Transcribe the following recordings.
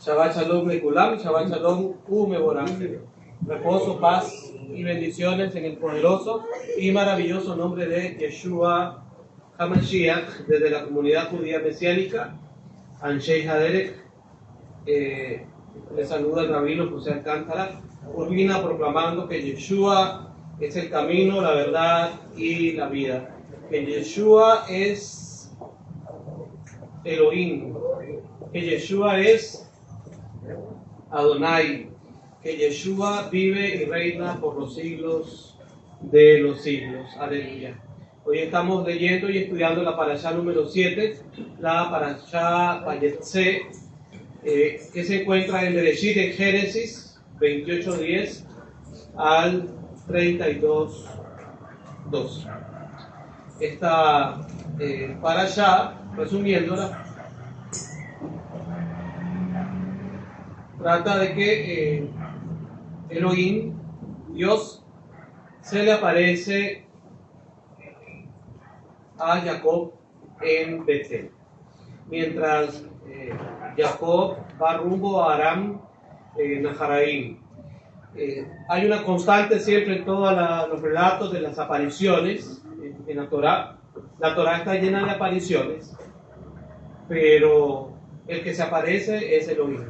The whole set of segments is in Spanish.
Shabbat Shalom Lekulam, Shabbat Shalom Umeborah. Reposo, paz y bendiciones en el poderoso y maravilloso nombre de Yeshua HaMashiach, desde la comunidad judía mesiánica, Anshei Haderech. Le saluda el rabino José Alcántara, Urbina, proclamando que Yeshua es el camino, la verdad y la vida. Que Yeshua es Elohim, que Yeshua es Adonai, que Yeshua vive y reina por los siglos de los siglos. Aleluya. Hoy estamos leyendo y estudiando la parashá número 7, la parashá Vayetze, que se encuentra en Bereshit, en Génesis 28:10 al 32:2. Esta parashá, resumiéndola, trata de que Elohim, Dios, se le aparece a Jacob en Betel. Mientras Jacob va rumbo a Aram Naharaim. Hay una constante siempre en todos los relatos de las apariciones en la Torá. La Torá está llena de apariciones, pero el que se aparece es Elohim.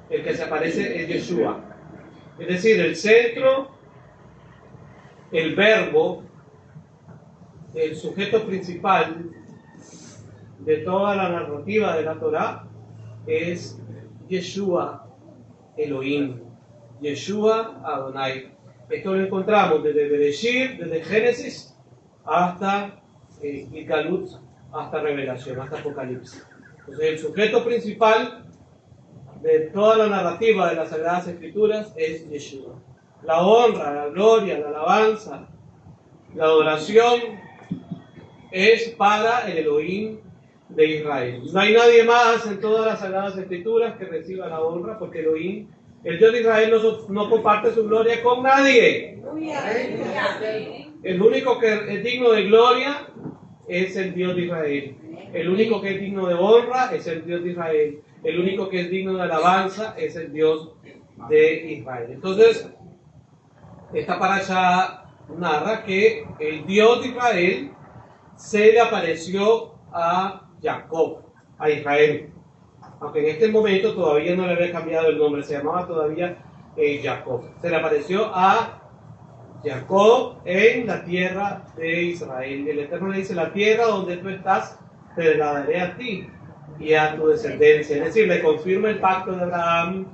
El que se aparece es Yeshua. Es decir, el centro, el verbo, el sujeto principal de toda la narrativa de la Torá es Yeshua Elohim, Yeshua Adonai. Esto lo encontramos desde Bereshit, desde Génesis hasta Galut, hasta Revelación, hasta Apocalipsis. Entonces el sujeto principal de toda la narrativa de las Sagradas Escrituras es Yeshua. La honra, la gloria, la alabanza, la adoración es para el Elohim de Israel. No hay nadie más en todas las Sagradas Escrituras que reciba la honra, porque Elohim, el Dios de Israel, no comparte su gloria con nadie. El único que es digno de gloria es el Dios de Israel. El único que es digno de honra es el Dios de Israel. El único que es digno de alabanza es el Dios de Israel. Entonces, esta parashá narra que el Dios de Israel se le apareció a Jacob, a Israel. Aunque en este momento todavía no le había cambiado el nombre, se llamaba todavía Jacob. Se le apareció a Jacob en la tierra de Israel. El Eterno le dice: la tierra donde tú estás, te la daré a ti y a tu descendencia. Es decir, le confirma el pacto de Abraham,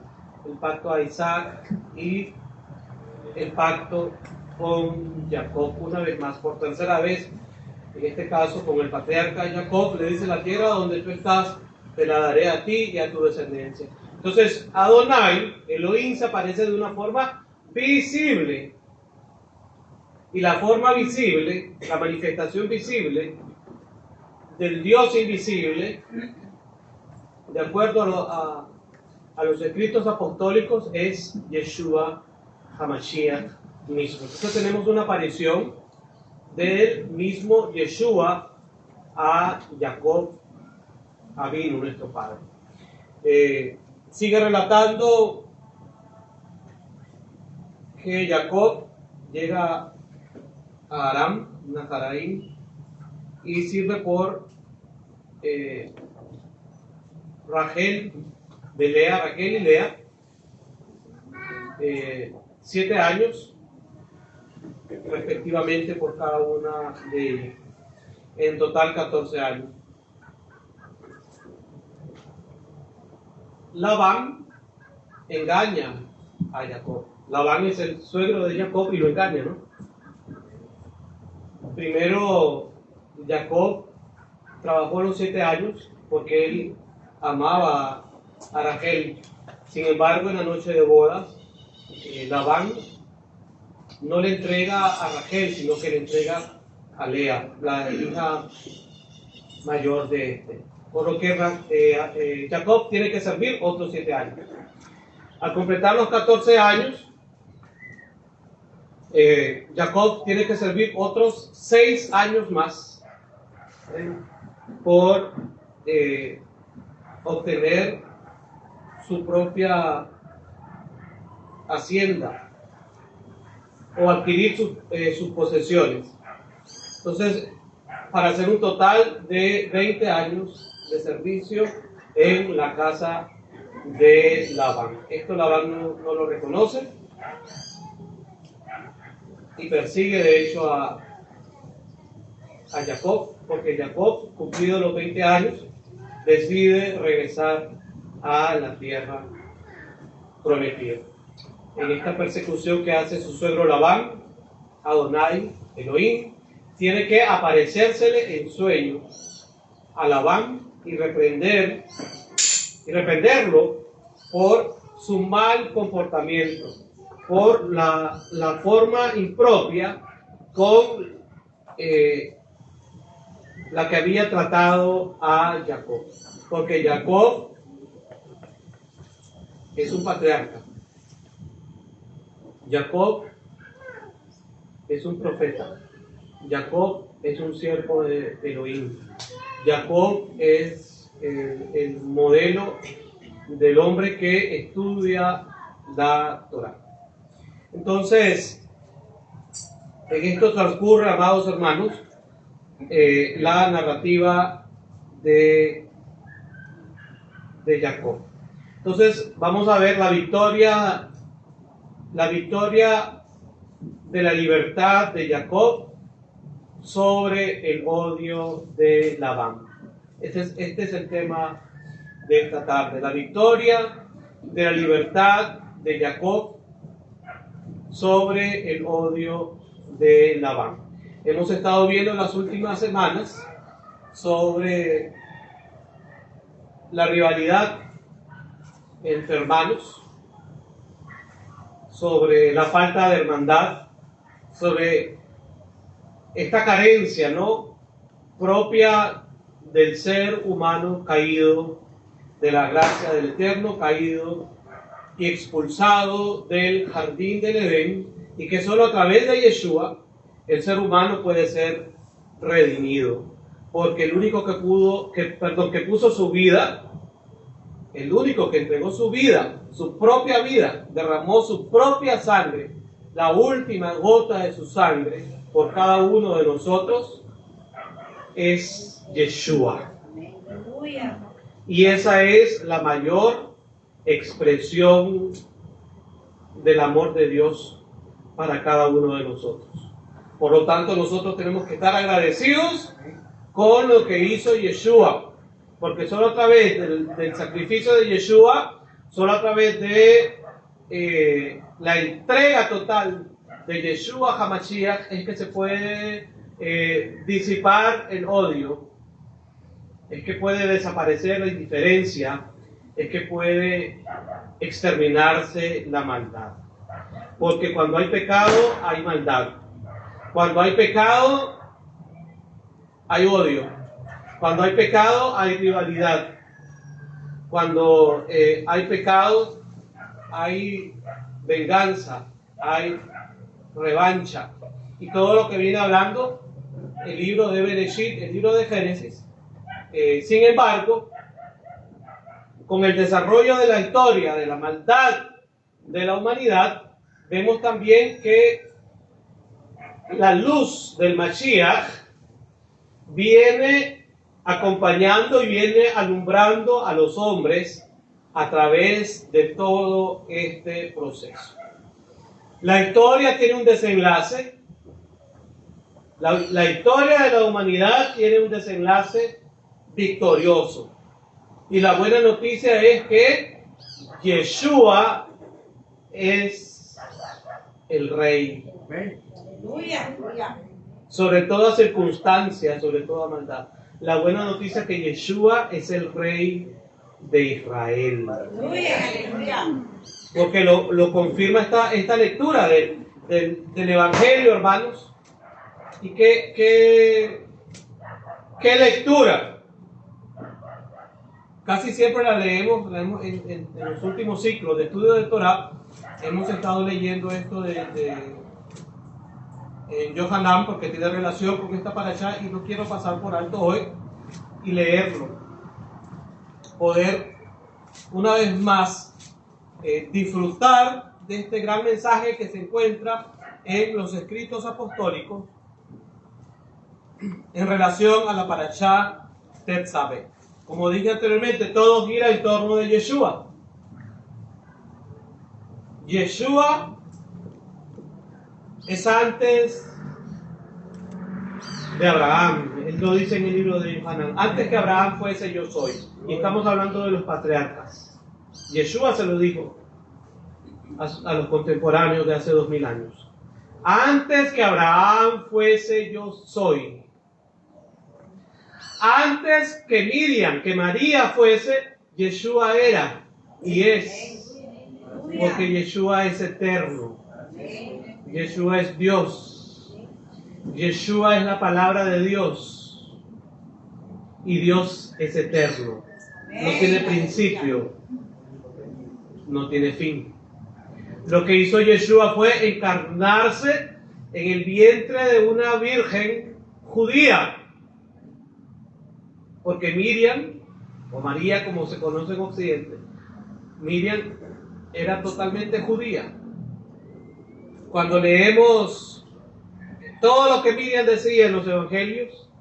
el pacto a Isaac y el pacto con Jacob una vez más, por tercera vez. En este caso, con el patriarca Jacob, le dice: la tierra donde tú estás, te la daré a ti y a tu descendencia. Entonces, Adonai, Elohim, se aparece de una forma visible. Y la forma visible, la manifestación visible del Dios invisible, de acuerdo a los escritos apostólicos, es Yeshua HaMashiach mismo. Entonces tenemos una aparición del mismo Yeshua a Jacob Avinu, nuestro padre. Sigue relatando que Jacob llega a Aram Naharaim y sirve por Raquel y Lea 7 años respectivamente por cada una de ellas, en total 14 años. Labán engaña a Jacob. Labán es el suegro de Jacob y lo engaña, ¿no? Primero, Jacob trabajó los 7 años porque él amaba a Raquel. Sin embargo, en la noche de bodas, Labán no le entrega a Raquel, sino que le entrega a Lea, la hija mayor de este. Por lo que Jacob tiene que servir otros 7 años. Al completar los 14 años, Jacob tiene que servir otros 6 años más por obtener su propia hacienda o adquirir sus posesiones. Entonces, para hacer un total de 20 años de servicio en la casa de Labán. Esto Labán no lo reconoce y persigue de hecho a Jacob, porque Jacob, cumplidos los 20 años, decide regresar a la tierra prometida. En esta persecución que hace su suegro Labán, Adonai, Elohim, tiene que aparecérsele en sueño a Labán y reprenderlo por su mal comportamiento, por la forma impropia con la que había tratado a Jacob, porque Jacob es un patriarca, Jacob es un profeta, Jacob es un siervo de Elohim, Jacob es el modelo del hombre que estudia la Torah. Entonces, en esto transcurre, amados hermanos, la narrativa de Jacob. Entonces, vamos a ver la victoria de la libertad de Jacob sobre el odio de Labán. Este es el tema de esta tarde, la victoria de la libertad de Jacob sobre el odio de Labán. Hemos estado viendo en las últimas semanas sobre la rivalidad entre hermanos, sobre la falta de hermandad, sobre esta carencia, ¿no?, propia del ser humano caído de la gracia del Eterno, caído y expulsado del jardín del Edén, y que solo a través de Yeshua el ser humano puede ser redimido, porque el único que puso su vida, el único que entregó su vida, su propia vida, derramó su propia sangre, la última gota de su sangre por cada uno de nosotros, es Yeshua. Y esa es la mayor expresión del amor de Dios para cada uno de nosotros. Por lo tanto, nosotros tenemos que estar agradecidos con lo que hizo Yeshua, porque solo a través del sacrificio de Yeshua, solo a través de la entrega total de Yeshua HaMashiach es que se puede disipar el odio, es que puede desaparecer la indiferencia, es que puede exterminarse la maldad. Porque cuando hay pecado, hay maldad. Cuando hay pecado, hay odio. Cuando hay pecado, hay rivalidad. Cuando hay pecado, hay venganza, hay revancha. Y todo lo que viene hablando el libro de Bereshit, el libro de Génesis. Sin embargo, con el desarrollo de la historia, de la maldad de la humanidad, vemos también que la luz del Mashiach viene acompañando y viene alumbrando a los hombres a través de todo este proceso. La historia tiene un desenlace. La historia de la humanidad tiene un desenlace victorioso. Y la buena noticia es que Yeshua es el Rey. Sobre toda circunstancia, sobre toda maldad. La buena noticia es que Yeshua es el Rey de Israel. Porque lo confirma esta lectura del Evangelio, hermanos. ¿Y qué lectura? Casi siempre la leemos en los últimos ciclos de estudio de Torah. Hemos estado leyendo esto de Yohanan, porque tiene relación con esta parashá y no quiero pasar por alto hoy y leerlo. Poder una vez más, disfrutar de este gran mensaje que se encuentra en los escritos apostólicos en relación a la parashá Tetzaveh. Como dije anteriormente, todo gira en torno de Yeshua. Yeshua es antes de Abraham. Él lo dice en el libro de Yohanan. Antes que Abraham fuese, yo soy. Y estamos hablando de los patriarcas. Yeshua se lo dijo a los contemporáneos de hace 2000 años. Antes que Abraham fuese, yo soy. Antes que Miriam, que María fuese, Yeshua era y es. Porque Yeshua es eterno. Yeshua es Dios. Yeshua es la palabra de Dios. Y Dios es eterno. No tiene principio. No tiene fin. Lo que hizo Yeshua fue encarnarse en el vientre de una virgen judía. Porque Miriam, o María como se conoce en Occidente, Miriam era totalmente judía. Cuando leemos todo lo que Miriam decía en los evangelios,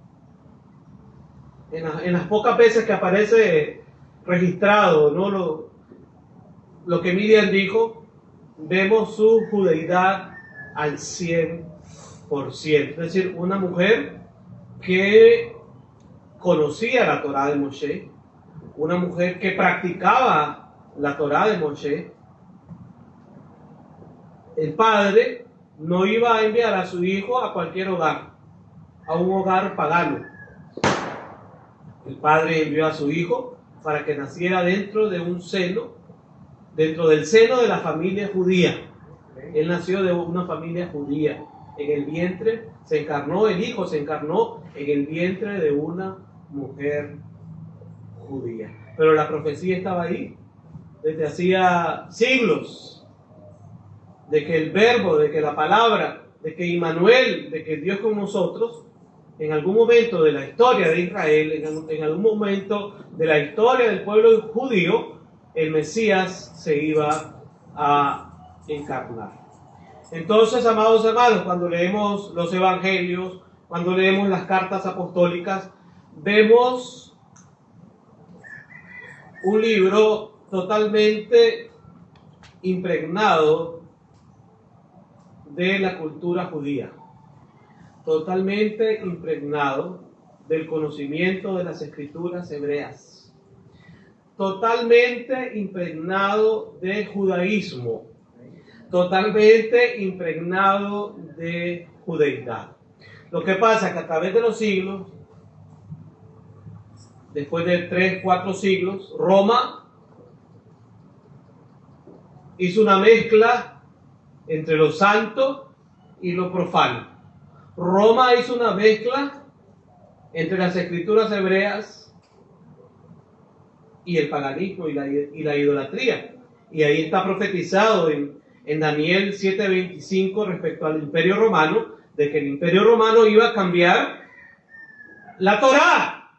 en las pocas veces que aparece registrado, ¿no?, lo que Miriam dijo, vemos su judeidad al 100%. Es decir, una mujer que conocía la Torá de Moshe, una mujer que practicaba la Torá de Moshe. El padre no iba a enviar a su hijo a cualquier hogar, a un hogar pagano. El padre envió a su hijo para que naciera dentro del seno de la familia judía. Él nació de una familia judía. En el vientre se encarnó, el hijo se encarnó en el vientre de una mujer judía. Pero la profecía estaba ahí desde hacía siglos, de que el verbo, de que la palabra, de que Immanuel, de que Dios con nosotros, en algún momento de la historia de Israel, en algún momento de la historia del pueblo judío, el Mesías se iba a encarnar. Entonces, amados hermanos, cuando leemos los evangelios, cuando leemos las cartas apostólicas, vemos un libro totalmente impregnado de la cultura judía, totalmente impregnado del conocimiento de las escrituras hebreas, totalmente impregnado de judaísmo, totalmente impregnado de judeidad. Lo que pasa es que a través de los siglos, después de 3-4 siglos, Roma hizo una mezcla entre lo santo y lo profano. Roma hizo una mezcla entre las escrituras hebreas y el paganismo y la idolatría. Y ahí está profetizado en Daniel 7:25 respecto al Imperio Romano, de que el Imperio Romano iba a cambiar la Torá.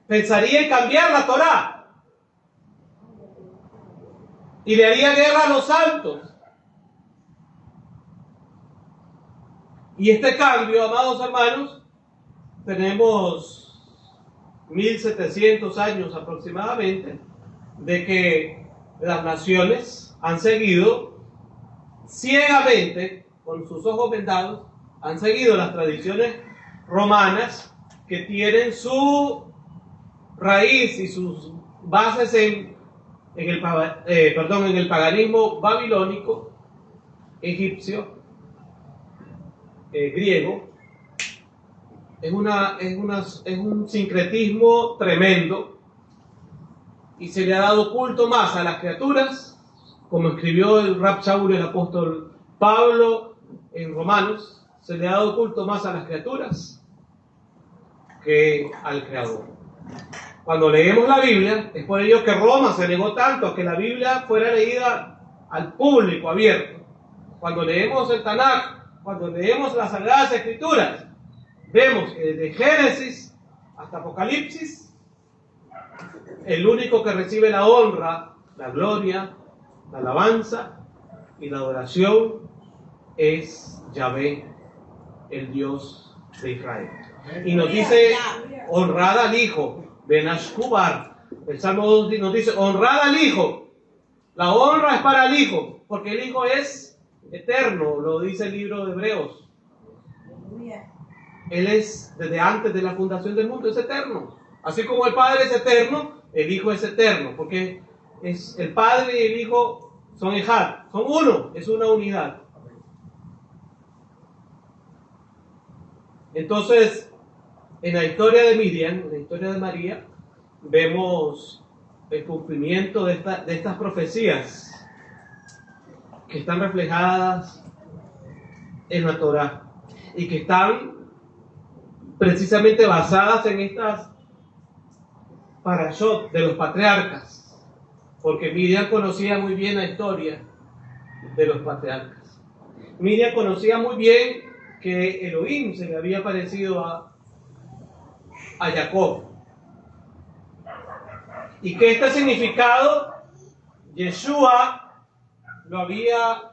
Pensaría en cambiar la Torá y le haría guerra a los santos. Y este cambio, amados hermanos, tenemos 1700 años aproximadamente de que las naciones han seguido ciegamente, con sus ojos vendados, han seguido las tradiciones romanas que tienen su raíz y sus bases en el paganismo babilónico, egipcio, griego. Es un sincretismo tremendo, y se le ha dado culto más a las criaturas, como escribió el Rab Shaul, el apóstol Pablo en Romanos. Se le ha dado culto más a las criaturas que al Creador. Cuando leemos la Biblia, es por ello que Roma se negó tanto a que la Biblia fuera leída al público abierto. Cuando leemos el Tanaj, cuando leemos las Sagradas Escrituras, vemos que desde Génesis hasta Apocalipsis el único que recibe la honra, la gloria, la alabanza y la adoración es Yahvé, el Dios de Israel. Y nos dice, honrad al Hijo, Benashkubar. El Salmo 2 nos dice, honrad al Hijo. La honra es para el Hijo, porque el Hijo es eterno, lo dice el libro de Hebreos. Él es, desde antes de la fundación del mundo, es eterno. Así como el Padre es eterno, el Hijo es eterno, porque es el Padre y el Hijo son Ejad, son uno, es una unidad. Entonces, en la historia de Miriam, en la historia de María, vemos el cumplimiento de estas profecías que están reflejadas en la Torá y que están precisamente basadas en estas parashot de los patriarcas, porque Miriam conocía muy bien la historia de los patriarcas. Miriam conocía muy bien que Elohim se le había aparecido a Jacob y que este significado Yeshua lo había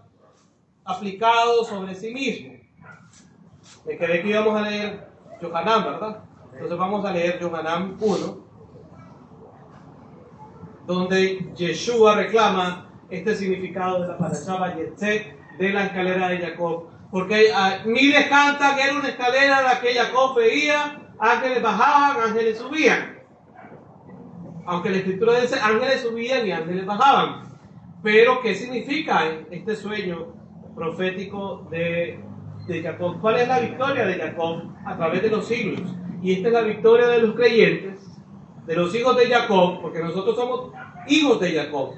aplicado sobre sí mismo. Me quedé que íbamos a leer Yohanan, ¿verdad? Entonces vamos a leer Yohanan 1, donde Yeshua reclama este significado de la parashá Vayetze, de la escalera de Jacob. Porque miles cantan que era una escalera en la que Jacob veía, ángeles bajaban, ángeles subían. Aunque la escritura dice ángeles subían y ángeles bajaban. Pero, ¿qué significa este sueño profético de Jacob? ¿Cuál es la victoria de Jacob a través de los siglos? Y esta es la victoria de los creyentes, de los hijos de Jacob, porque nosotros somos hijos de Jacob.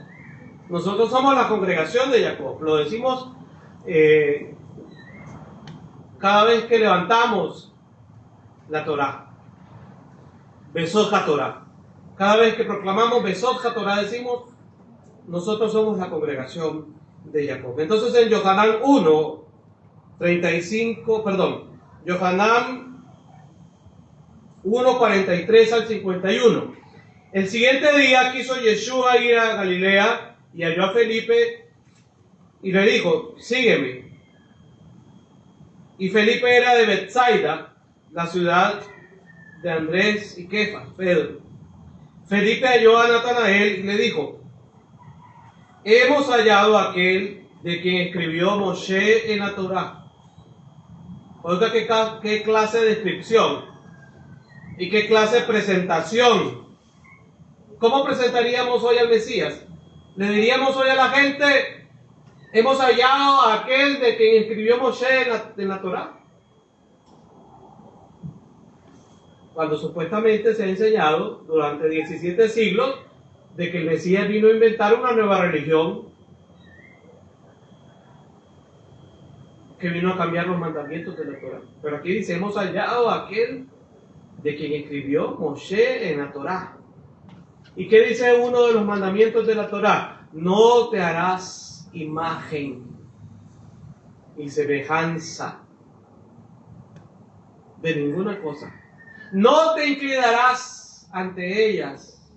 Nosotros somos la congregación de Jacob. Lo decimos cada vez que levantamos la Torá. Besot HaTorá. Cada vez que proclamamos Besot HaTorá decimos, nosotros somos la congregación de Jacob. Entonces en Yohanan 1, 35, Yohanan 1, 43 al 51. El siguiente día quiso Yeshua ir a Galilea y halló a Felipe y le dijo, sígueme. Y Felipe era de Betsaida, la ciudad de Andrés y Kefas, Pedro. Felipe halló a Natanael y le dijo, hemos hallado a aquel de quien escribió Moshe en la Torá. Oiga qué clase de descripción y qué clase de presentación. ¿Cómo presentaríamos hoy al Mesías? Le diríamos hoy a la gente, hemos hallado a aquel de quien escribió Moshe en la Torá. Cuando supuestamente se ha enseñado durante 17 siglos de que el Mesías vino a inventar una nueva religión que vino a cambiar los mandamientos de la Torá. Pero aquí dice, hemos hallado a aquel de quien escribió Moshe en la Torá. ¿Y qué dice uno de los mandamientos de la Torá? No te harás imagen ni semejanza de ninguna cosa. No te inclinarás ante ellas,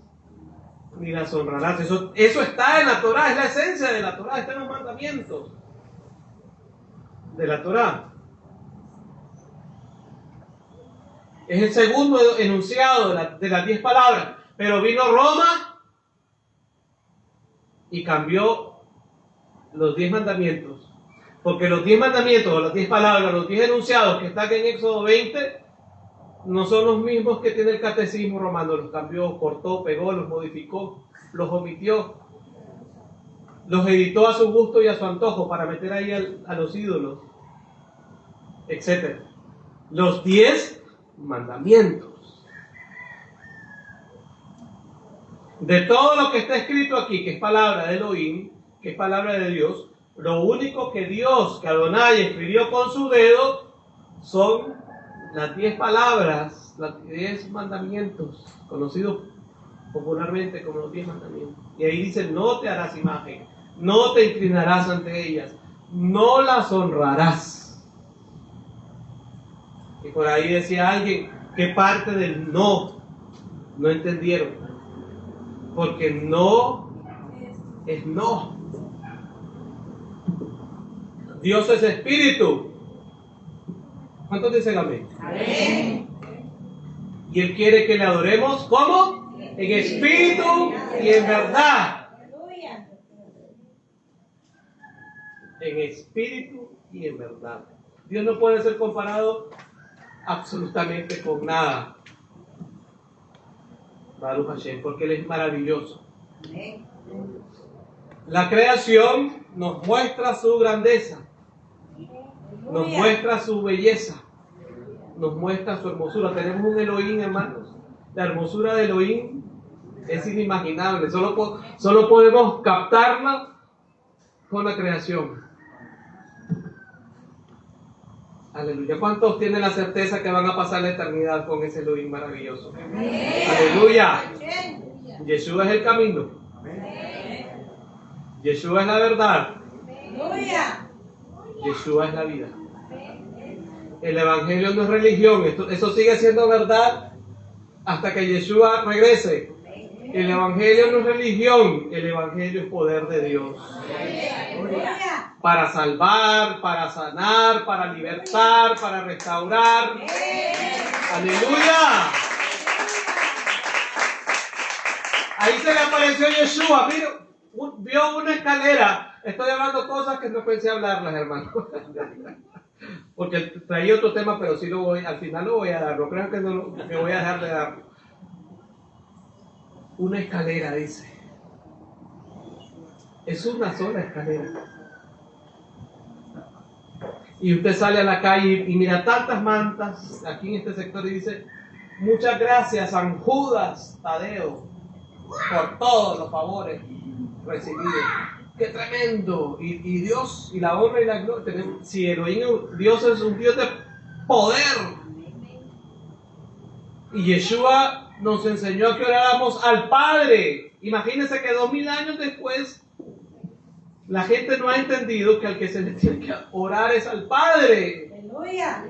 ni las honrarás. Eso está en la Torá, es la esencia de la Torá, está en los mandamientos de la Torá. Es el segundo enunciado de las 10 palabras. Pero vino Roma y cambió los 10 mandamientos. Porque los 10 mandamientos, o las 10 palabras, los 10 enunciados que están en Éxodo 20, no son los mismos que tiene el catecismo romano. Los cambió, cortó, pegó, los modificó, los omitió, los editó a su gusto y a su antojo para meter ahí a los ídolos, etc. Los 10 mandamientos. De todo lo que está escrito aquí, que es palabra de Elohim, que es palabra de Dios, lo único que Dios, que Adonai escribió con su dedo, son las 10 palabras, los 10 mandamientos, conocidos popularmente como los 10 mandamientos. Y ahí dice, no te harás imagen, no te inclinarás ante ellas, no las honrarás. Y por ahí decía alguien, ¿qué parte del no entendieron? Porque no es no. Dios es espíritu. ¿Cuántos dicen amén? Amén. Y Él quiere que le adoremos, ¿cómo? En espíritu y en verdad. En espíritu y en verdad. Dios no puede ser comparado absolutamente con nada. Baruch Hashem, porque Él es maravilloso. La creación nos muestra su grandeza, nos muestra su belleza, nos muestra su hermosura. Tenemos un Elohim, hermanos. La hermosura de Elohim es inimaginable. Solo podemos captarla con la creación. Aleluya. ¿Cuántos tienen la certeza que van a pasar la eternidad con ese Elohim maravilloso? Aleluya. Yeshua es el camino. Yeshua es la verdad. Yeshua es la vida. El evangelio no es religión. Eso sigue siendo verdad hasta que Yeshua regrese. El evangelio no es religión. El evangelio es poder de Dios. Para salvar, para sanar, para libertar, para restaurar. Aleluya. Ahí se le apareció Yeshua. Vio una escalera. Estoy hablando cosas que no pensé hablarlas, hermano. Porque traía otro tema, pero sí al final lo voy a dar. No creo que voy a dejar de darlo. Una escalera, dice. Es una sola escalera. Y usted sale a la calle y mira tantas mantas aquí en este sector y dice: muchas gracias, San Judas Tadeo, por todos los favores recibidos. ¡Qué tremendo! Y Dios, y la honra y la gloria. Si Elohim, Dios es un Dios de poder. Y Yeshua nos enseñó que oráramos al Padre. Imagínense que 2000 años después la gente no ha entendido que al que se le tiene que orar es al Padre. Aleluya.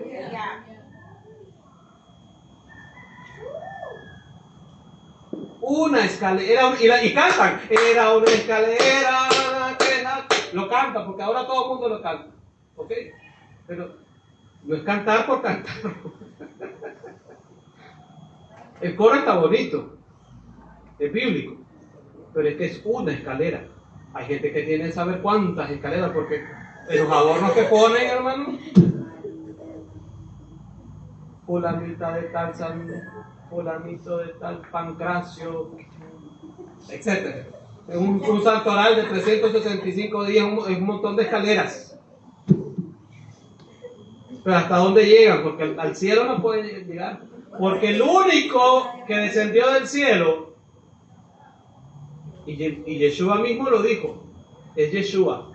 Una escalera, y cantan, era una escalera, lo cantan, porque ahora todo el mundo lo canta, ¿ok? Pero no es cantar por cantar. El coro está bonito, es bíblico, pero es que es una escalera. Hay gente que tiene que saber cuántas escaleras, porque los adornos que ponen, hermano, fulanita de tal fulanito de tal Pancracio, etc. Es un santoral de 365 días, un montón de escaleras. Pero ¿hasta dónde llegan? Porque al cielo no pueden llegar. Porque el único que descendió del cielo, y Yeshua mismo lo dijo, es Yeshua.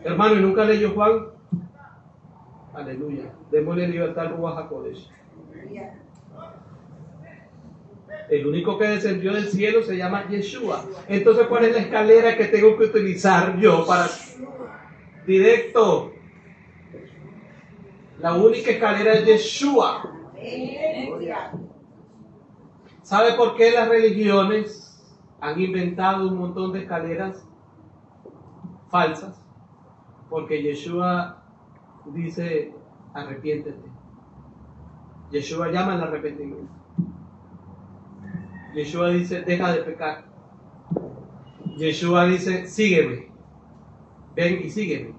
Hermano, ¿y nunca leyó Juan? Aleluya. Démosle libertad al Ruach HaKodesh. El único que descendió del cielo se llama Yeshua. Entonces, ¿cuál es la escalera que tengo que utilizar yo para directo? La única escalera es Yeshua. ¿Sabe por qué las religiones han inventado un montón de escaleras falsas? Porque Yeshua dice: arrepiéntete. Yeshua llama al arrepentimiento. Yeshua dice: deja de pecar. Yeshua dice: sígueme. Ven y sígueme.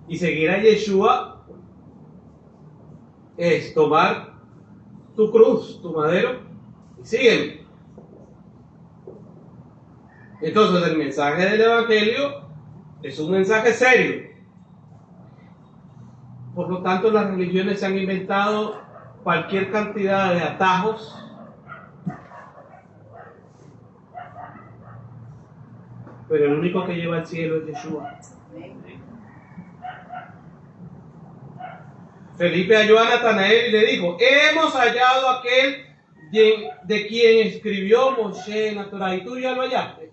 Y seguir a Yeshua es tomar tu cruz, tu madero, y sígueme. Entonces el mensaje del Evangelio es un mensaje serio. Por lo tanto, las religiones se han inventado cualquier cantidad de atajos pero el único que lleva al cielo es Yeshua. Felipe halló a Natanael y le dijo: hemos hallado a aquel de quien escribió Moshe en la Torah. ¿Y tú ya lo hallaste?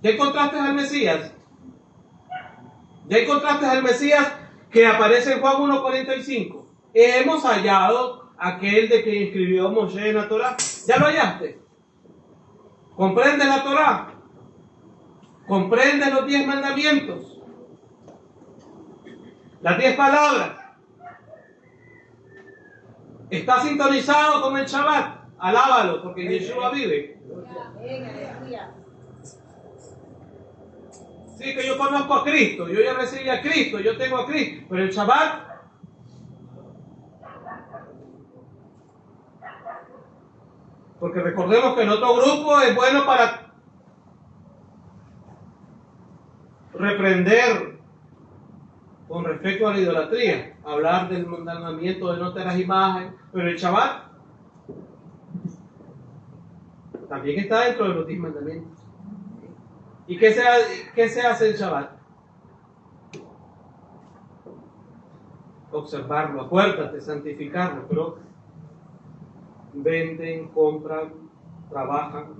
¿Ya encontraste al Mesías? ¿Ya encontraste al Mesías que aparece en Juan 1:45? Hemos hallado aquel de quien escribió Moshe en la Torá. ¿Ya lo hallaste? ¿Comprende la Torá? ¿Comprende los 10 mandamientos? Las 10 palabras. ¿Está sintonizado con el Shabbat? Alábalo, porque Yeshua vive. Sí, que yo conozco a Cristo, yo ya recibí a Cristo, yo tengo a Cristo, pero el Shabbat, porque recordemos que el otro grupo es bueno para reprender con respecto a la idolatría, hablar del mandamiento de no tener imagen, pero el Shabbat también está dentro de los 10 mandamientos. ¿Y qué se hace el Shabbat? Observarlo, acuérdate, santificarlo, pero venden, compran, trabajan,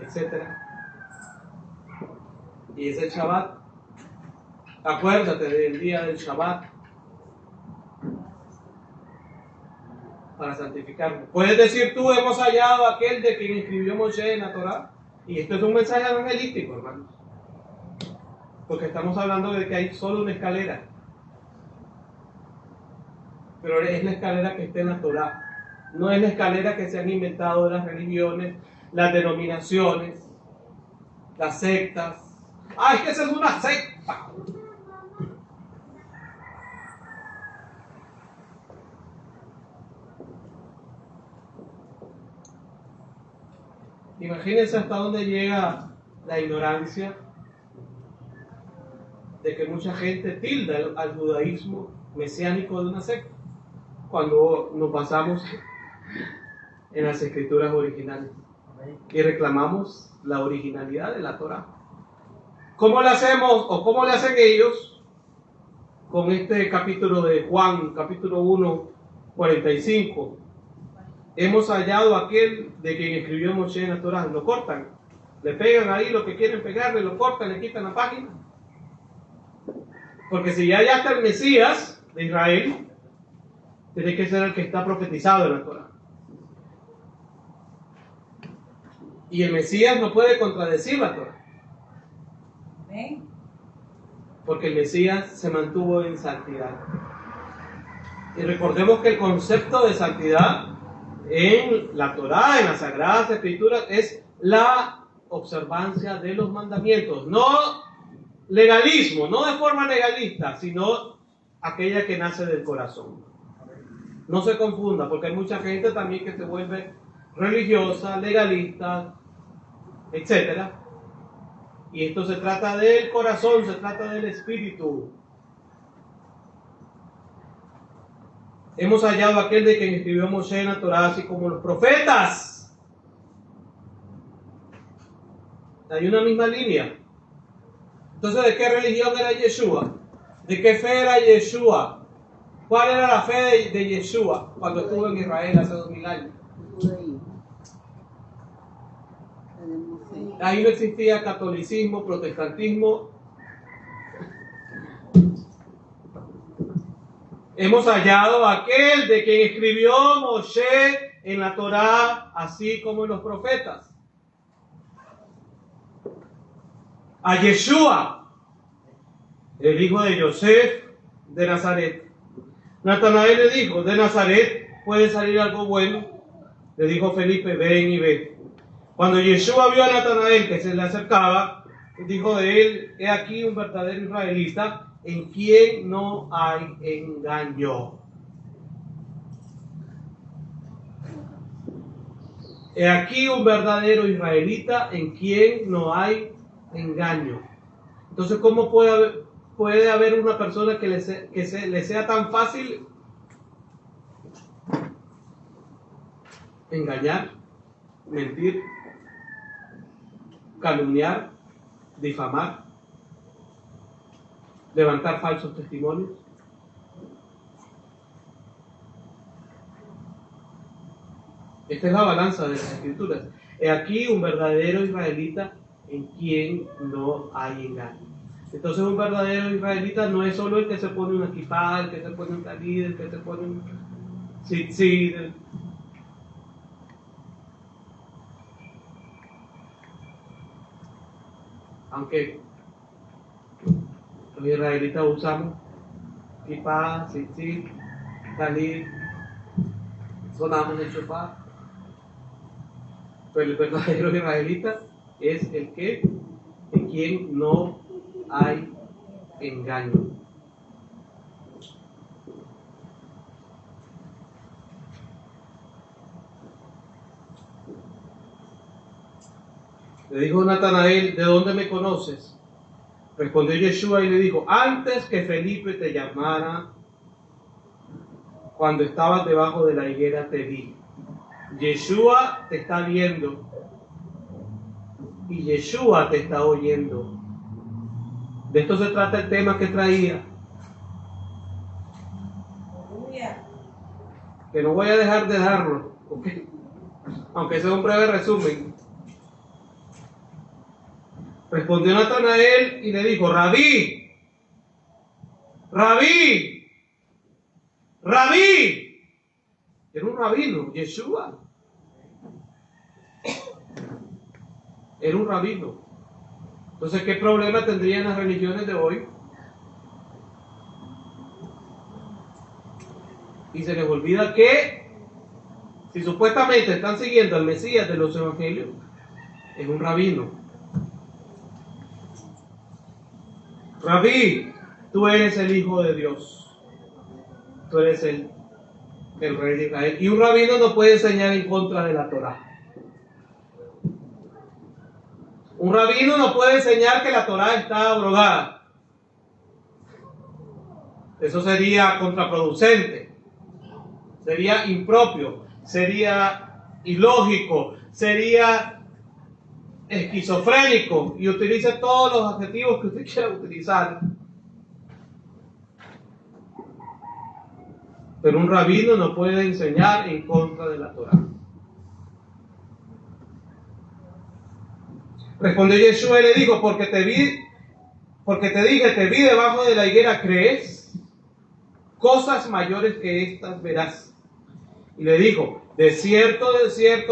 etc. Y es el Shabbat. Acuérdate del día del Shabbat para santificarlo. Puedes decir tú, hemos hallado a aquel de quien escribió Moshe en la Torá. Y esto es un mensaje evangelístico, hermanos. Porque estamos hablando de que hay solo una escalera. Pero es la escalera que está en la Torá. No es la escalera que se han inventado las religiones, las denominaciones, las sectas. ¡Ah, es que esa es una secta! Imagínense hasta dónde llega la ignorancia de que mucha gente tilda al judaísmo mesiánico de una secta, cuando nos basamos en las escrituras originales y reclamamos la originalidad de la Torá. ¿Cómo le hacemos o cómo le hacen ellos con este capítulo de Juan, capítulo 1, 45? Hemos hallado a aquel de quien escribió Moshe en la Torá. Lo cortan, le pegan ahí lo que quieren pegarle, lo cortan, le quitan la página. Porque si ya hallaste el Mesías de Israel, tiene que ser el que está profetizado en la Torá. Y el Mesías no puede contradecir la Torá. Porque el Mesías se mantuvo en santidad. Y recordemos que el concepto de santidad en la Torá, en las Sagradas Escrituras, es la observancia de los mandamientos. No legalismo, no de forma legalista, sino aquella que nace del corazón. No se confunda, porque hay mucha gente también que se vuelve religiosa, legalista, etc. Y esto se trata del corazón, se trata del espíritu. Hemos hallado a aquel de quien escribió Moshe en la Torá, así como los profetas. Hay una misma línea. Entonces, ¿de qué religión era Yeshua? ¿De qué fe era Yeshua? ¿Cuál era la fe de Yeshua cuando estuvo en Israel hace 2000 años? Ahí no existía catolicismo, protestantismo. Hemos hallado a aquel de quien escribió Moshe en la Torá, así como en los profetas. A Yeshua, el hijo de Yosef de Nazaret. Natanael le dijo, de Nazaret puede salir algo bueno. Le dijo Felipe, ven y ve. Cuando Yeshua vio a Natanael que se le acercaba, dijo de él, he aquí un verdadero israelita en quien no hay engaño. He aquí un verdadero israelita en quien no hay engaño. Entonces, ¿cómo puede haber una persona que le sea tan fácil engañar, mentir, calumniar, difamar, levantar falsos testimonios? Esta es la balanza de las Escrituras. He aquí un verdadero israelita en quien no hay engaño. Entonces, un verdadero israelita no es solo el que se pone una equipada, el que se pone un talid, el que se pone un... tzitzit. Aunque los israelitas usamos kipá, tzitzit, talit, sonamos el shofar, pero el verdadero israelita es el que en quien no hay engaño. Le dijo Natanael, ¿de dónde me conoces? Respondió Yeshua y le dijo, antes que Felipe te llamara, cuando estabas debajo de la higuera te vi. Yeshua te está viendo y Yeshua te está oyendo. De esto se trata el tema que traía. Que no voy a dejar de darlo, ¿okay? Aunque sea un breve resumen. Respondió Natanael y le dijo, Rabí, Rabí, Rabí. Era un rabino, Yeshua. Era un rabino. Entonces, ¿qué problema tendrían las religiones de hoy? Y se les olvida que, si supuestamente están siguiendo al Mesías de los evangelios, es un rabino. Rabí, tú eres el Hijo de Dios. Tú eres el Rey de Israel. Y un rabino no puede enseñar en contra de la Torá. Un rabino no puede enseñar que la Torá está abrogada. Eso sería contraproducente. Sería impropio. Sería ilógico. Sería esquizofrénico, y utilice todos los adjetivos que usted quiera utilizar. Pero un rabino no puede enseñar en contra de la Torá. Respondió Yeshua y le dijo, porque te dije, te vi debajo de la higuera, ¿crees? Cosas mayores que estas verás. Y le dijo, de cierto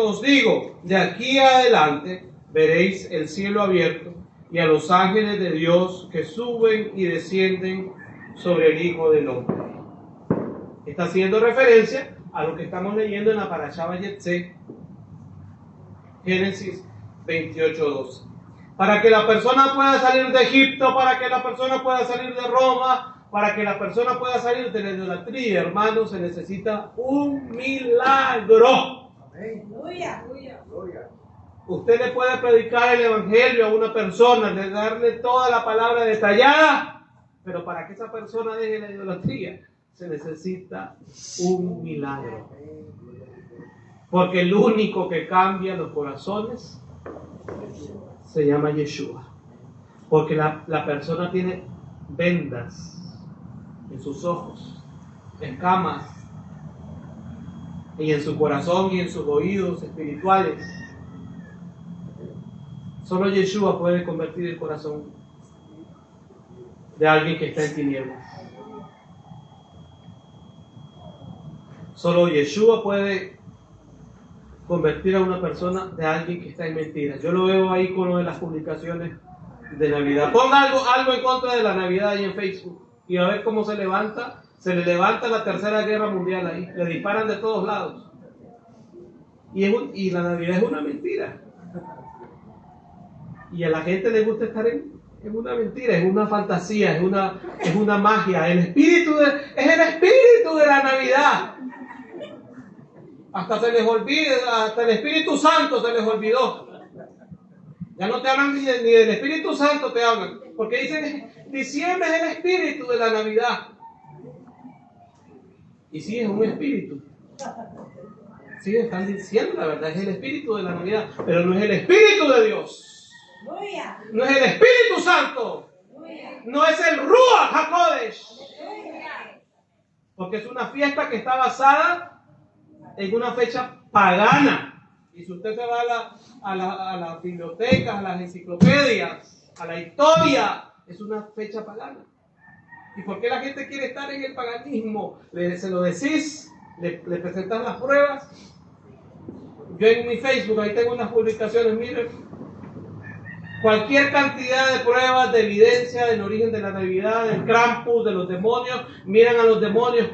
os digo, de aquí adelante veréis el cielo abierto y a los ángeles de Dios que suben y descienden sobre el Hijo del Hombre. Está haciendo referencia a lo que estamos leyendo en la Parashá Vayetze, Génesis 28:12. Para que la persona pueda salir de Egipto, para que la persona pueda salir de Roma, para que la persona pueda salir de la idolatría, hermanos, se necesita un milagro. Aleluya. Usted le puede predicar el evangelio a una persona, de darle toda la palabra detallada, pero para que esa persona deje la idolatría, se necesita un milagro. Porque el único que cambia los corazones se llama Yeshua. Porque la persona tiene vendas en sus ojos, escamas, y en su corazón y en sus oídos espirituales. Solo Yeshua puede convertir el corazón de alguien que está en tinieblas. Solo Yeshua puede convertir a una persona de alguien que está en mentiras. Yo lo veo ahí con lo de las publicaciones de Navidad. Ponga algo en contra de la Navidad ahí en Facebook y a ver cómo se le levanta la tercera guerra mundial ahí. Le disparan de todos lados. Y la Navidad es una mentira. Y a la gente le gusta estar en una mentira, es una fantasía, es una magia. Es el espíritu de la Navidad. Hasta se les olvida, hasta el Espíritu Santo se les olvidó. Ya no te hablan ni del Espíritu Santo, te hablan. Porque dicen, diciembre es el espíritu de la Navidad. Y sí, es un espíritu. Sí, están diciendo la verdad, es el espíritu de la Navidad, pero no es el Espíritu de Dios. No es el Espíritu Santo. No es el Ruach HaKodesh. Porque es una fiesta que está basada en una fecha pagana. Y si usted se va a las bibliotecas, a las enciclopedias, a la historia, es una fecha pagana. ¿Y por qué la gente quiere estar en el paganismo? Se lo decís le presentan las pruebas. Yo en mi Facebook, ahí tengo unas publicaciones, miren, cualquier cantidad de pruebas, de evidencia del origen de la Navidad, del Krampus, de los demonios. Miran a los demonios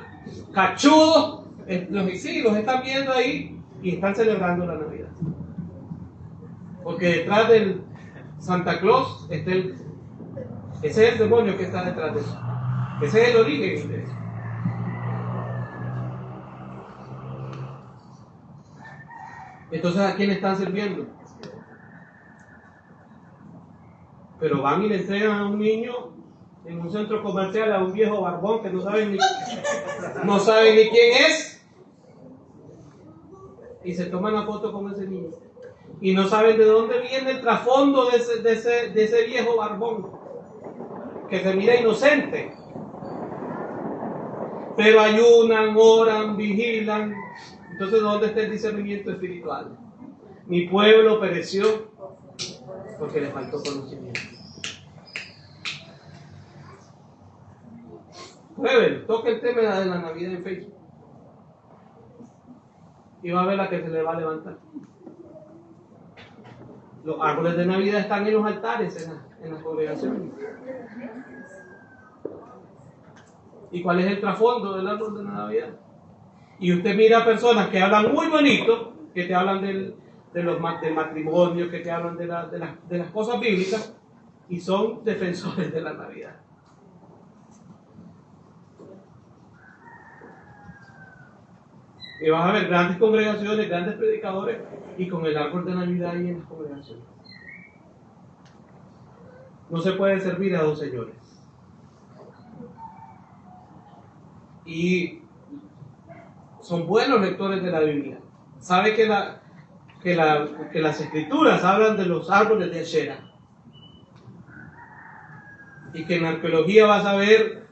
cachudos, los están viendo ahí y están celebrando la Navidad. Porque detrás del Santa Claus está ese es el demonio que está detrás de eso. Ese es el origen de eso. Entonces, ¿a quién están sirviendo? Pero van y le entregan a un niño en un centro comercial a un viejo barbón que no saben ni quién es, y se toman la foto con ese niño y no saben de dónde viene el trasfondo de ese viejo barbón que se mira inocente, pero ayunan, oran, vigilan. Entonces, ¿dónde está el discernimiento espiritual? Mi pueblo pereció porque le faltó conocimiento. Prueben, toque el tema de la Navidad en Facebook y va a ver la que se le va a levantar. Los árboles de Navidad están en los altares, en las congregaciones. ¿Y cuál es el trasfondo del árbol de Navidad? Y usted mira a personas que hablan muy bonito, que te hablan del matrimonio, que te hablan de las cosas bíblicas, y son defensores de la Navidad. Y vas a ver grandes congregaciones, grandes predicadores, y con el árbol de Navidad ahí en las congregaciones. No se puede servir a dos señores. Y son buenos lectores de la Biblia. Sabe que las escrituras hablan de los árboles de Asherah. Y que en la arqueología vas a ver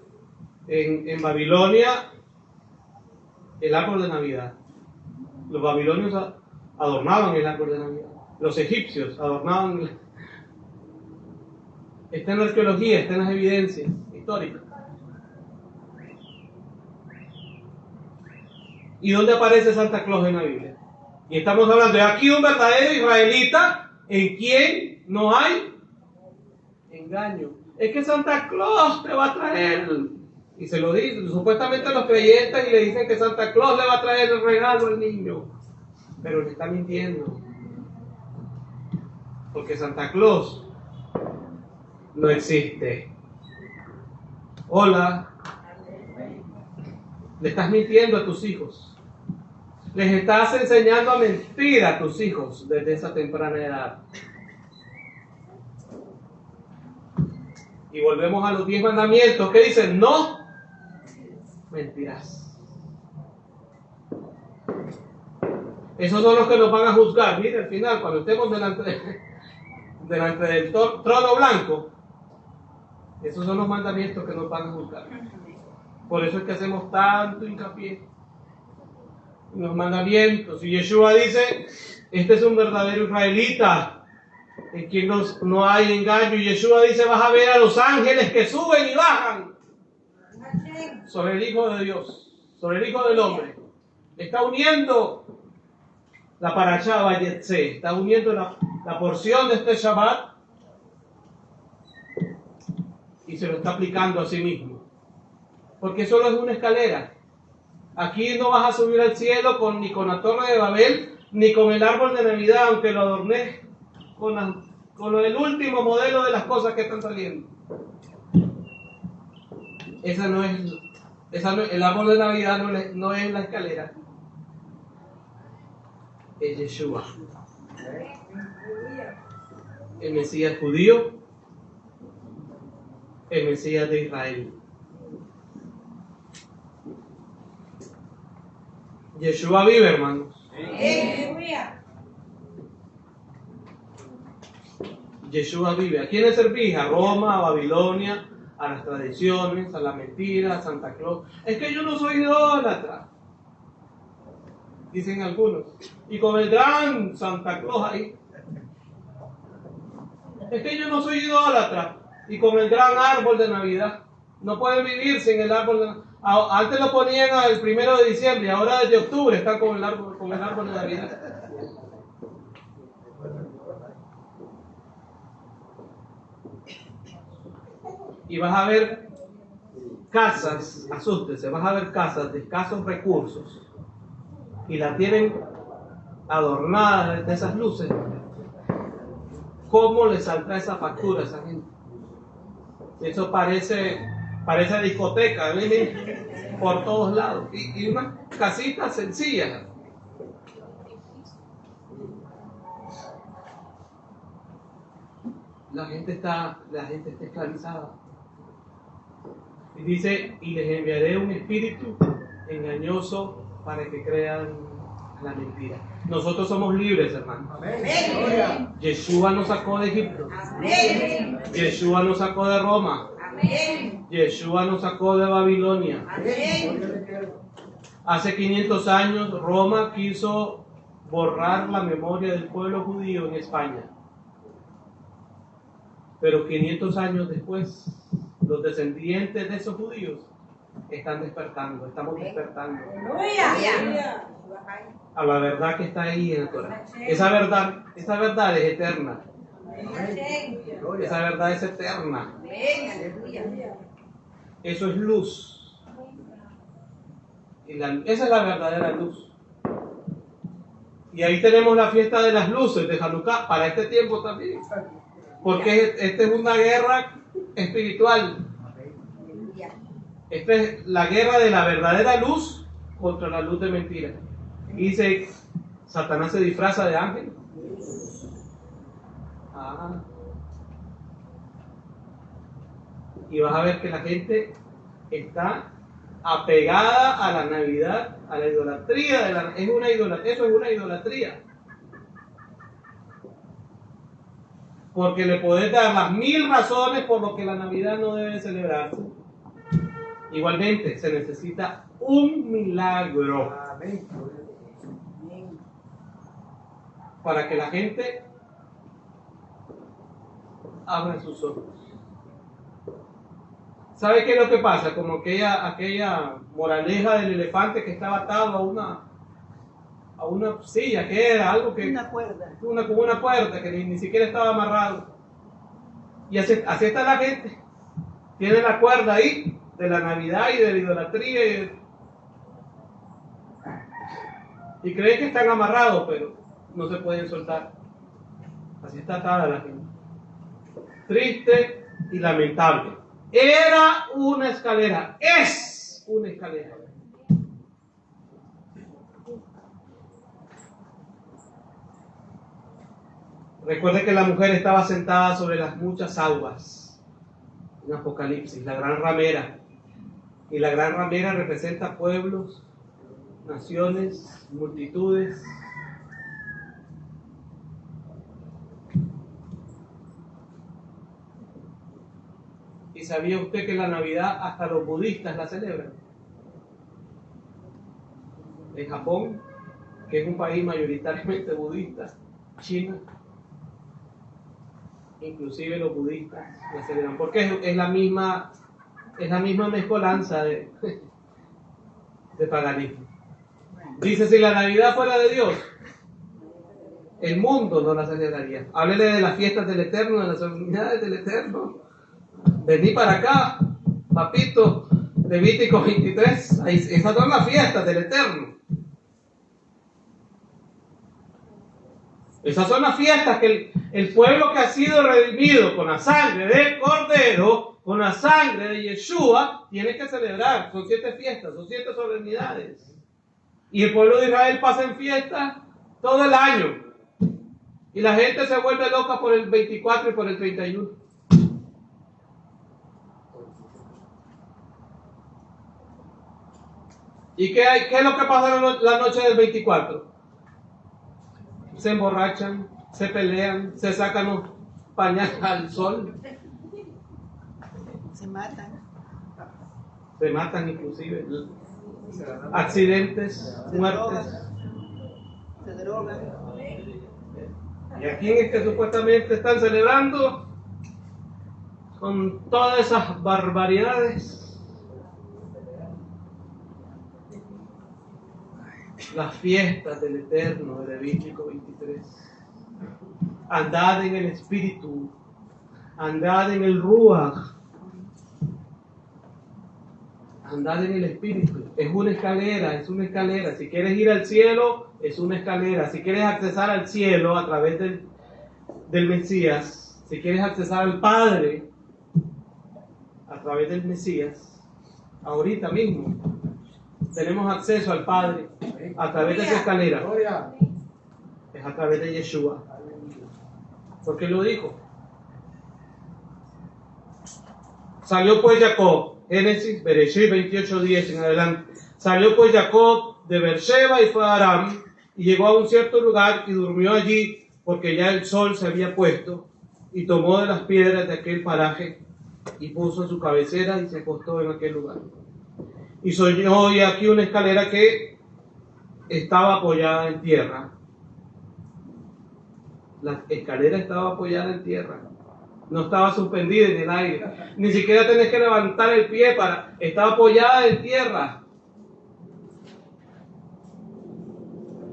en Babilonia el árbol de Navidad. Los babilonios adornaban el árbol de Navidad. Los egipcios adornaban. Está en la arqueología, está en las evidencias históricas. ¿Y dónde aparece Santa Claus en la Biblia? Y estamos hablando de aquí un verdadero israelita en quien no hay engaño. Es que Santa Claus te va a traer, y se lo dicen supuestamente los creyentes, y le dicen que Santa Claus le va a traer el regalo al niño, pero le está mintiendo, porque Santa Claus no existe. Hola, le estás mintiendo a tus hijos. Les estás enseñando a mentir a tus hijos desde esa temprana edad. Y volvemos a los 10 mandamientos que dicen: no mentirás. Esos son los que nos van a juzgar. Mire, al final, cuando estemos delante del trono blanco, esos son los mandamientos que nos van a juzgar. Por eso es que hacemos tanto hincapié en los mandamientos. Y Yeshua dice: este es un verdadero israelita en quien no hay engaño. Y Yeshua dice: vas a ver a los ángeles que suben y bajan sobre el Hijo de Dios, sobre el Hijo del Hombre. Está uniendo la parashá Vayetze, está uniendo la porción de este Shabbat y se lo está aplicando a sí mismo. Porque solo es una escalera. Aquí no vas a subir al cielo ni con la torre de Babel, ni con el árbol de Navidad, aunque lo adorné con el último modelo de las cosas que están saliendo. El árbol de Navidad no es la escalera. Es Yeshua, el Mesías judío, el Mesías de Israel. Yeshua vive, hermanos. Yeshua vive. ¿A quiénes servís? A Roma, a Babilonia, a las tradiciones, a la mentira, a Santa Claus. Es que yo no soy idólatra, dicen algunos. Y con el gran Santa Claus ahí. Es que yo no soy idólatra. Y con el gran árbol de Navidad. No pueden vivir sin el árbol de Navidad. Antes lo ponían el 1 de diciembre y ahora desde octubre están con el árbol de Navidad. Y vas a ver casas, asústese, vas a ver casas de escasos recursos y la tienen adornada de esas luces. ¿Cómo le saldrá esa factura a esa gente? Eso parece discoteca, ¿ven? Por todos lados. Y una casita sencilla. La gente está esclavizada. Y dice, y les enviaré un espíritu engañoso para que crean la mentira. Nosotros somos libres, hermanos. Amén. Yeshua nos sacó de Egipto. Amén. Yeshua nos sacó de Roma. Amén. Yeshua nos sacó de Babilonia. Amén. Hace 500 años Roma quiso borrar la memoria del pueblo judío en España. Pero 500 años después, los descendientes de esos judíos están despertando, estamos despertando Aleluya. a la verdad que está ahí en el Torah. Esa verdad es eterna. Esa verdad es eterna. Eso es luz. Y esa es la verdadera luz. Y ahí tenemos la fiesta de las luces de Hanukkah para este tiempo también. Porque esta es una guerra espiritual. Esta es la guerra de la verdadera luz contra la luz de mentira. Y dice, Satanás se disfraza de ángel. Y vas a ver que la gente está apegada a la Navidad, a la idolatría. Eso es una idolatría. Porque le podés dar las 1000 razones por lo que la Navidad no debe celebrarse. Igualmente, se necesita un milagro para que la gente abra sus ojos. ¿Sabe qué es lo que pasa? Como aquella moraleja del elefante que estaba atado a una silla, que era algo que... Como una cuerda que ni siquiera estaba amarrado. Y así está la gente. Tiene la cuerda ahí de la Navidad y de la idolatría y creen que están amarrados, pero no se pueden soltar. Así está atada la gente. Triste y lamentable. Era una escalera, es una escalera. Recuerde que la mujer estaba sentada sobre las muchas aguas en Apocalipsis, la gran ramera. Y la gran ramera representa pueblos, naciones, multitudes. ¿Y sabía usted que la Navidad hasta los budistas la celebran? En Japón, que es un país mayoritariamente budista, China, inclusive los budistas la celebran, porque es la misma mezcolanza de paganismo. Dice, si la Navidad fuera de Dios, el mundo no la celebraría. Háblele de las fiestas del Eterno, de las solemnidades del Eterno. Vení para acá, papito. Levítico 23, esas son las fiestas del Eterno. Esas son las fiestas que el pueblo que ha sido redimido con la sangre del Cordero, con la sangre de Yeshua, tiene que celebrar. Son 7 fiestas, son 7 solemnidades. Y el pueblo de Israel pasa en fiesta todo el año. Y la gente se vuelve loca por el 24 y por el 31. ¿Y qué es lo que pasa la noche del 24? Se emborrachan, se pelean, se sacan los pañales al sol. Se matan. Se matan inclusive. Accidentes, muertes. Se drogan. Y aquí en que supuestamente están celebrando con todas esas barbaridades. las fiestas del Eterno de Levítico 23. Andad en el Espíritu, andad en el Ruach, andad en el Espíritu. Es una escalera, es una escalera. Si quieres ir al cielo, es una escalera. Si quieres accesar al cielo a través del Mesías, si quieres accesar al Padre a través del Mesías, ahorita mismo tenemos acceso al Padre a través de esa escalera. Es a través de Yeshua. ¿Por qué lo dijo? Salió pues Jacob, Génesis, Bereshit 28:10 en adelante. Salió pues Jacob de Beersheba y fue a Aram, y llegó a un cierto lugar y durmió allí, porque ya el sol se había puesto, y tomó de las piedras de aquel paraje y puso su cabecera y se acostó en aquel lugar. Y soñó, y aquí una escalera que estaba apoyada en tierra. La escalera estaba apoyada en tierra. No estaba suspendida en el aire. Ni siquiera tenés que levantar el pie estaba apoyada en tierra.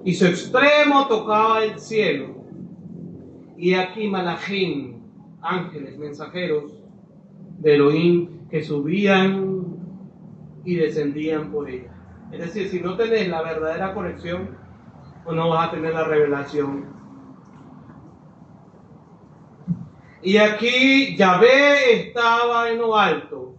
Y su extremo tocaba el cielo. Y aquí Malachim, ángeles, mensajeros de Elohim, que subían y descendían por ella. Es decir, si no tenés la verdadera conexión, pues no vas a tener la revelación. Y aquí Yahvé estaba en lo alto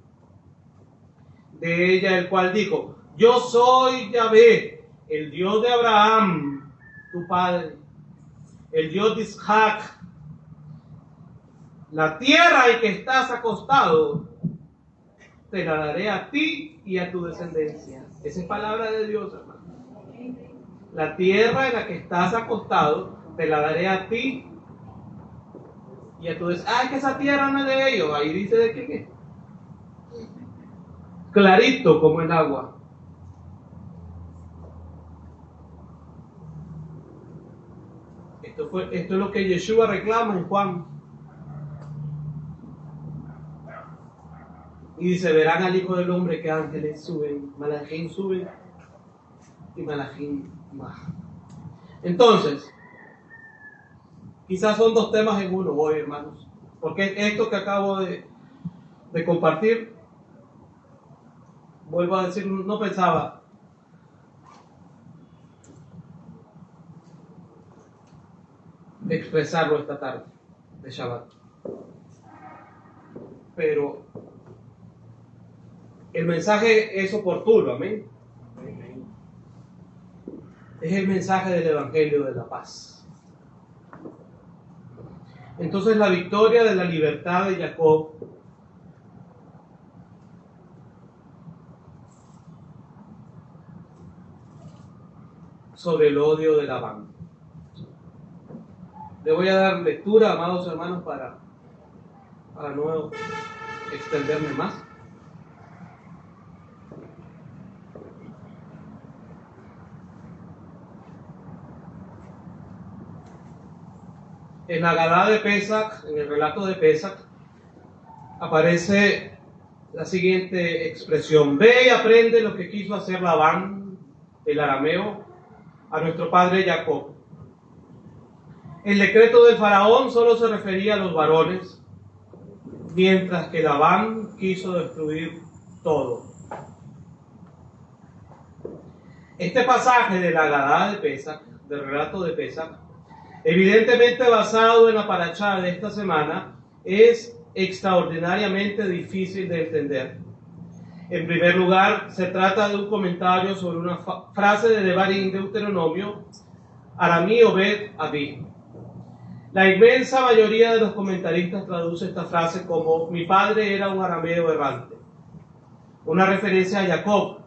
de ella, el cual dijo: yo soy Yahvé, el Dios de Abraham, tu padre, el Dios de Isaac. La tierra en que estás acostado te la daré a ti y a tu descendencia. Esa es palabra de Dios, hermano. La tierra en la que estás acostado te la daré a ti y a tu descendencia. Que esa tierra no es de ellos. Ahí dice de quién es. Clarito como el agua. Esto es lo que Yeshua reclama en Juan. Y dice: verán al Hijo del Hombre que ángeles suben, Malachim suben y Malachim bajan. Entonces, quizás son dos temas en uno hoy, hermanos. Porque esto que acabo de compartir, vuelvo a decir, no pensaba expresarlo esta tarde de Shabbat. Pero el mensaje es oportuno, amén. Es el mensaje del Evangelio de la paz. Entonces, la victoria de la libertad de Jacob sobre el odio de Labán. Le voy a dar lectura, amados hermanos, para no extenderme más. En la Agadá de Pesach, en el relato de Pesach, aparece la siguiente expresión: ve y aprende lo que quiso hacer Labán, el arameo, a nuestro padre Jacob. El decreto del faraón solo se refería a los varones, mientras que Labán quiso destruir todo. Este pasaje de la Agadá de Pesach, del relato de Pesach, evidentemente basado en la parashá de esta semana, es extraordinariamente difícil de entender. En primer lugar, se trata de un comentario sobre una frase de Devarim, Deuteronomio, Aramí Obed Abí. La inmensa mayoría de los comentaristas traduce esta frase como: mi padre era un arameo errante, una referencia a Jacob,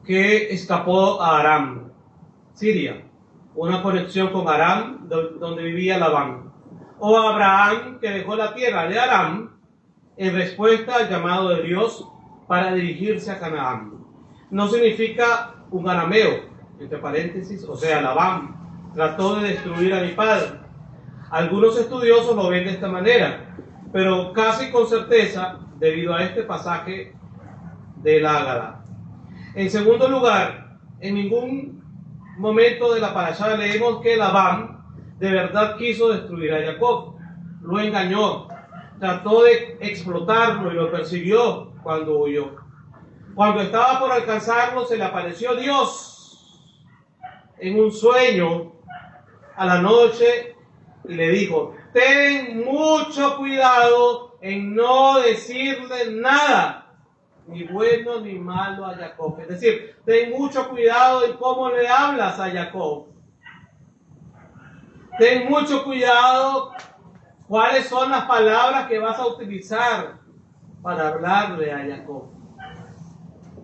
que escapó a Aram, Siria, una conexión con Aram, donde vivía Labán, o Abraham, que dejó la tierra de Aram en respuesta al llamado de Dios para dirigirse a Canaán. No significa un arameo, entre paréntesis, o sea, Labán trató de destruir a mi padre. Algunos estudiosos lo ven de esta manera, pero casi con certeza debido a este pasaje de la Agadá. En segundo lugar, en ningún momento de la parashá leemos que Labán de verdad quiso destruir a Jacob. Lo engañó, trató de explotarlo y lo persiguió cuando huyó. Cuando estaba por alcanzarlo, se le apareció Dios en un sueño a la noche y le dijo: ten mucho cuidado en no decirle nada, ni bueno ni malo a Jacob. Es decir, ten mucho cuidado en cómo le hablas a Jacob. Ten mucho cuidado cuáles son las palabras que vas a utilizar para hablarle a Jacob.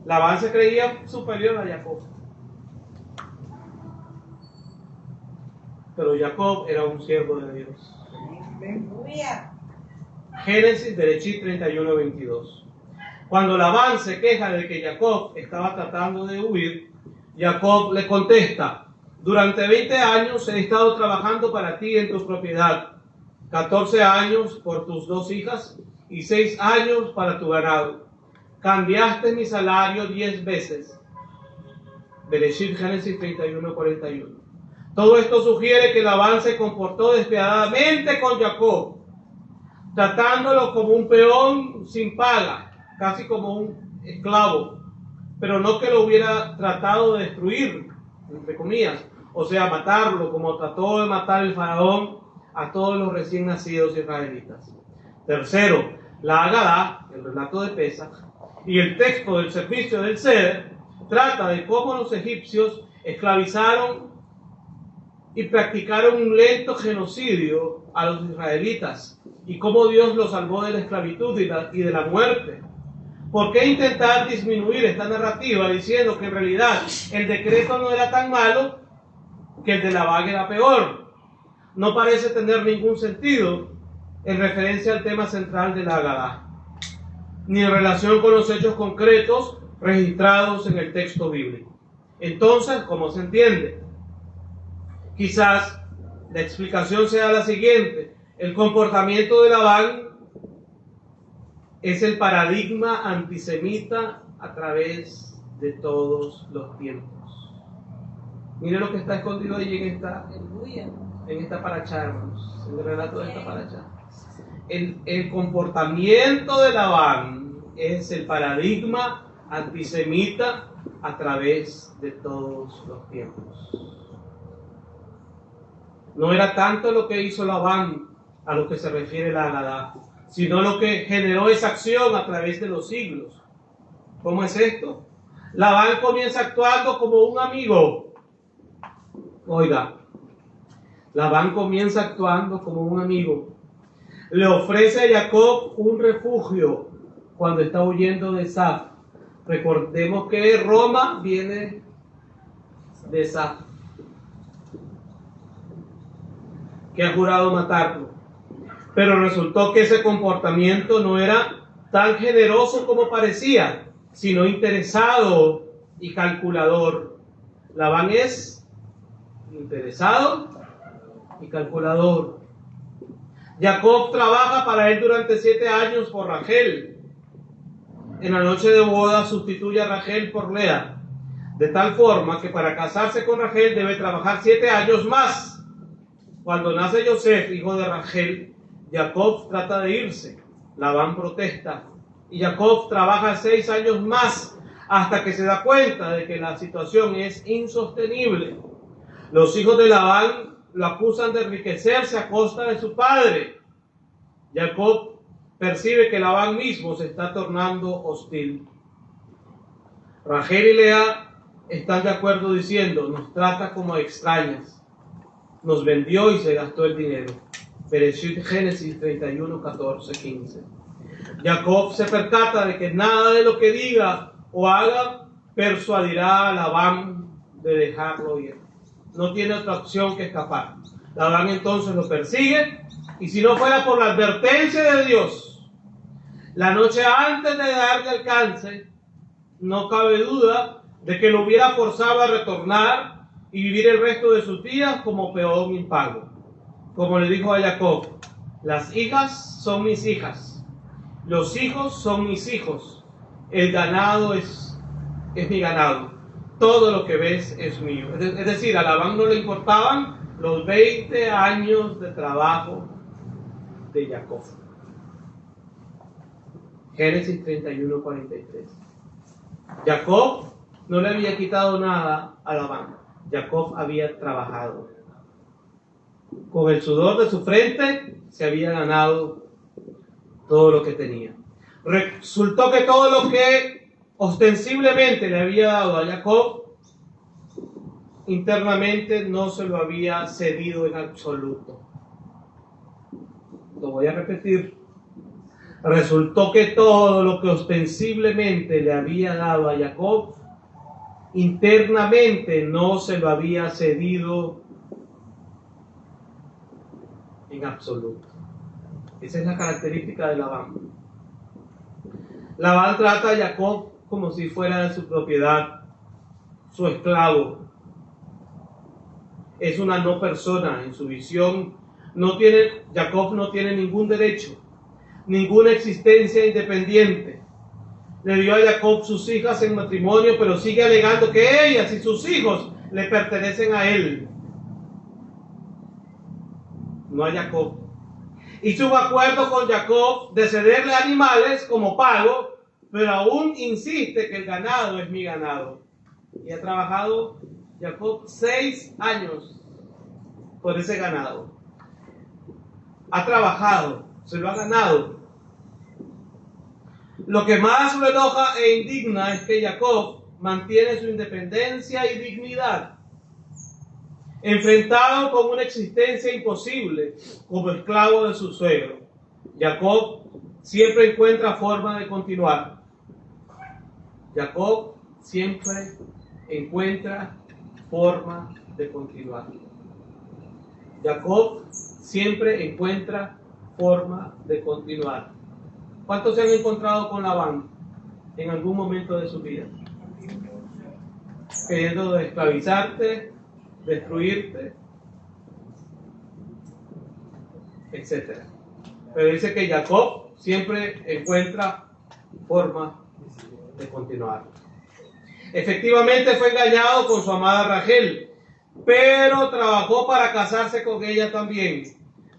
Labán se creía superior a Jacob, pero Jacob era un siervo de Dios. Aleluya. Génesis derechí 31:22. Cuando Labán se queja de que Jacob estaba tratando de huir, Jacob le contesta: durante 20 años he estado trabajando para ti en tu propiedad, 14 años por tus 2 hijas y 6 años para tu ganado. Cambiaste mi salario 10 veces. Bereshit, Génesis 31:41. Todo esto sugiere que Labán se comportó despiadadamente con Jacob, tratándolo como un peón sin paga, casi como un esclavo, pero no que lo hubiera tratado de destruir, entre comillas, o sea, matarlo, como trató de matar el faraón a todos los recién nacidos israelitas. Tercero, la Agadá, el relato de Pesach, y el texto del servicio del Seder, trata de cómo los egipcios esclavizaron y practicaron un lento genocidio a los israelitas, y cómo Dios los salvó de la esclavitud y de la muerte. ¿Por qué intentar disminuir esta narrativa diciendo que en realidad el decreto no era tan malo, que el de Labán era peor? No parece tener ningún sentido en referencia al tema central de la Agadá, ni en relación con los hechos concretos registrados en el texto bíblico. Entonces, ¿cómo se entiende? Quizás la explicación sea la siguiente: el comportamiento de Labán es el paradigma antisemita a través de todos los tiempos. Mire lo que está escondido ahí en esta parashá, hermanos, en el relato de esta parashá. El comportamiento de Labán es el paradigma antisemita a través de todos los tiempos. No era tanto lo que hizo Labán a lo que se refiere la Agadá, sino lo que generó esa acción a través de los siglos. ¿Cómo es esto? Labán comienza actuando como un amigo. Oiga, Labán comienza actuando como un amigo. Le ofrece a Jacob un refugio cuando está huyendo de Esaf. Recordemos que Roma viene de Esaf, que ha jurado matarlo. Pero resultó que ese comportamiento no era tan generoso como parecía, sino interesado y calculador. Labán es interesado y calculador. Jacob trabaja para él durante 7 años por Rachel. En la noche de boda sustituye a Rachel por Lea, de tal forma que para casarse con Rachel debe trabajar 7 años más. Cuando nace Yosef, hijo de Rachel, Jacob trata de irse. Labán protesta y Jacob trabaja 6 años más hasta que se da cuenta de que la situación es insostenible. Los hijos de Labán lo acusan de enriquecerse a costa de su padre. Jacob percibe que Labán mismo se está tornando hostil. Rachel y Lea están de acuerdo diciendo: nos trata como extrañas, nos vendió y se gastó el dinero. Bereshit, Génesis 31, 14, 15. Jacob se percata de que nada de lo que diga o haga persuadirá a Labán de dejarlo ir. No tiene otra opción que escapar. Labán entonces lo persigue, y si no fuera por la advertencia de Dios, la noche antes de darle alcance, no cabe duda de que lo hubiera forzado a retornar y vivir el resto de sus días como peón impago. Como le dijo a Jacob: las hijas son mis hijas, los hijos son mis hijos, el ganado es mi ganado. todo lo que ves es mío. Es decir, a Labán no le importaban los 20 años de trabajo de Jacob. Génesis 31:43. Jacob no le había quitado nada a Labán. Jacob había trabajado. Con el sudor de su frente se había ganado todo lo que tenía. Resultó que todo lo que ostensiblemente le había dado a Jacob, internamente no se lo había cedido en absoluto. Lo voy a repetir. Resultó que todo lo que ostensiblemente le había dado a Jacob, internamente no se lo había cedido en absoluto. Esa es la característica de Labán. Labán trata a Jacob como si fuera de su propiedad, su esclavo. Es una no persona en su visión. Jacob no tiene ningún derecho, ninguna existencia independiente. Le dio a Jacob sus hijas en matrimonio, pero sigue alegando que ellas y sus hijos le pertenecen a él, no a Jacob. Hizo un acuerdo con Jacob de cederle animales como pago, pero aún insiste que el ganado es mi ganado. Y ha trabajado Jacob 6 años por ese ganado. Ha trabajado, se lo ha ganado. Lo que más lo enoja e indigna es que Jacob mantiene su independencia y dignidad, enfrentado con una existencia imposible como esclavo de su suegro. Jacob siempre encuentra forma de continuar. Jacob siempre encuentra forma de continuar. Jacob siempre encuentra forma de continuar. ¿Cuántos se han encontrado con Labán en algún momento de su vida? Queriendo esclavizarte, destruirte, etc. Pero dice que Jacob siempre encuentra forma de continuar. Efectivamente fue engañado con su amada Rachel, pero trabajó para casarse con ella también.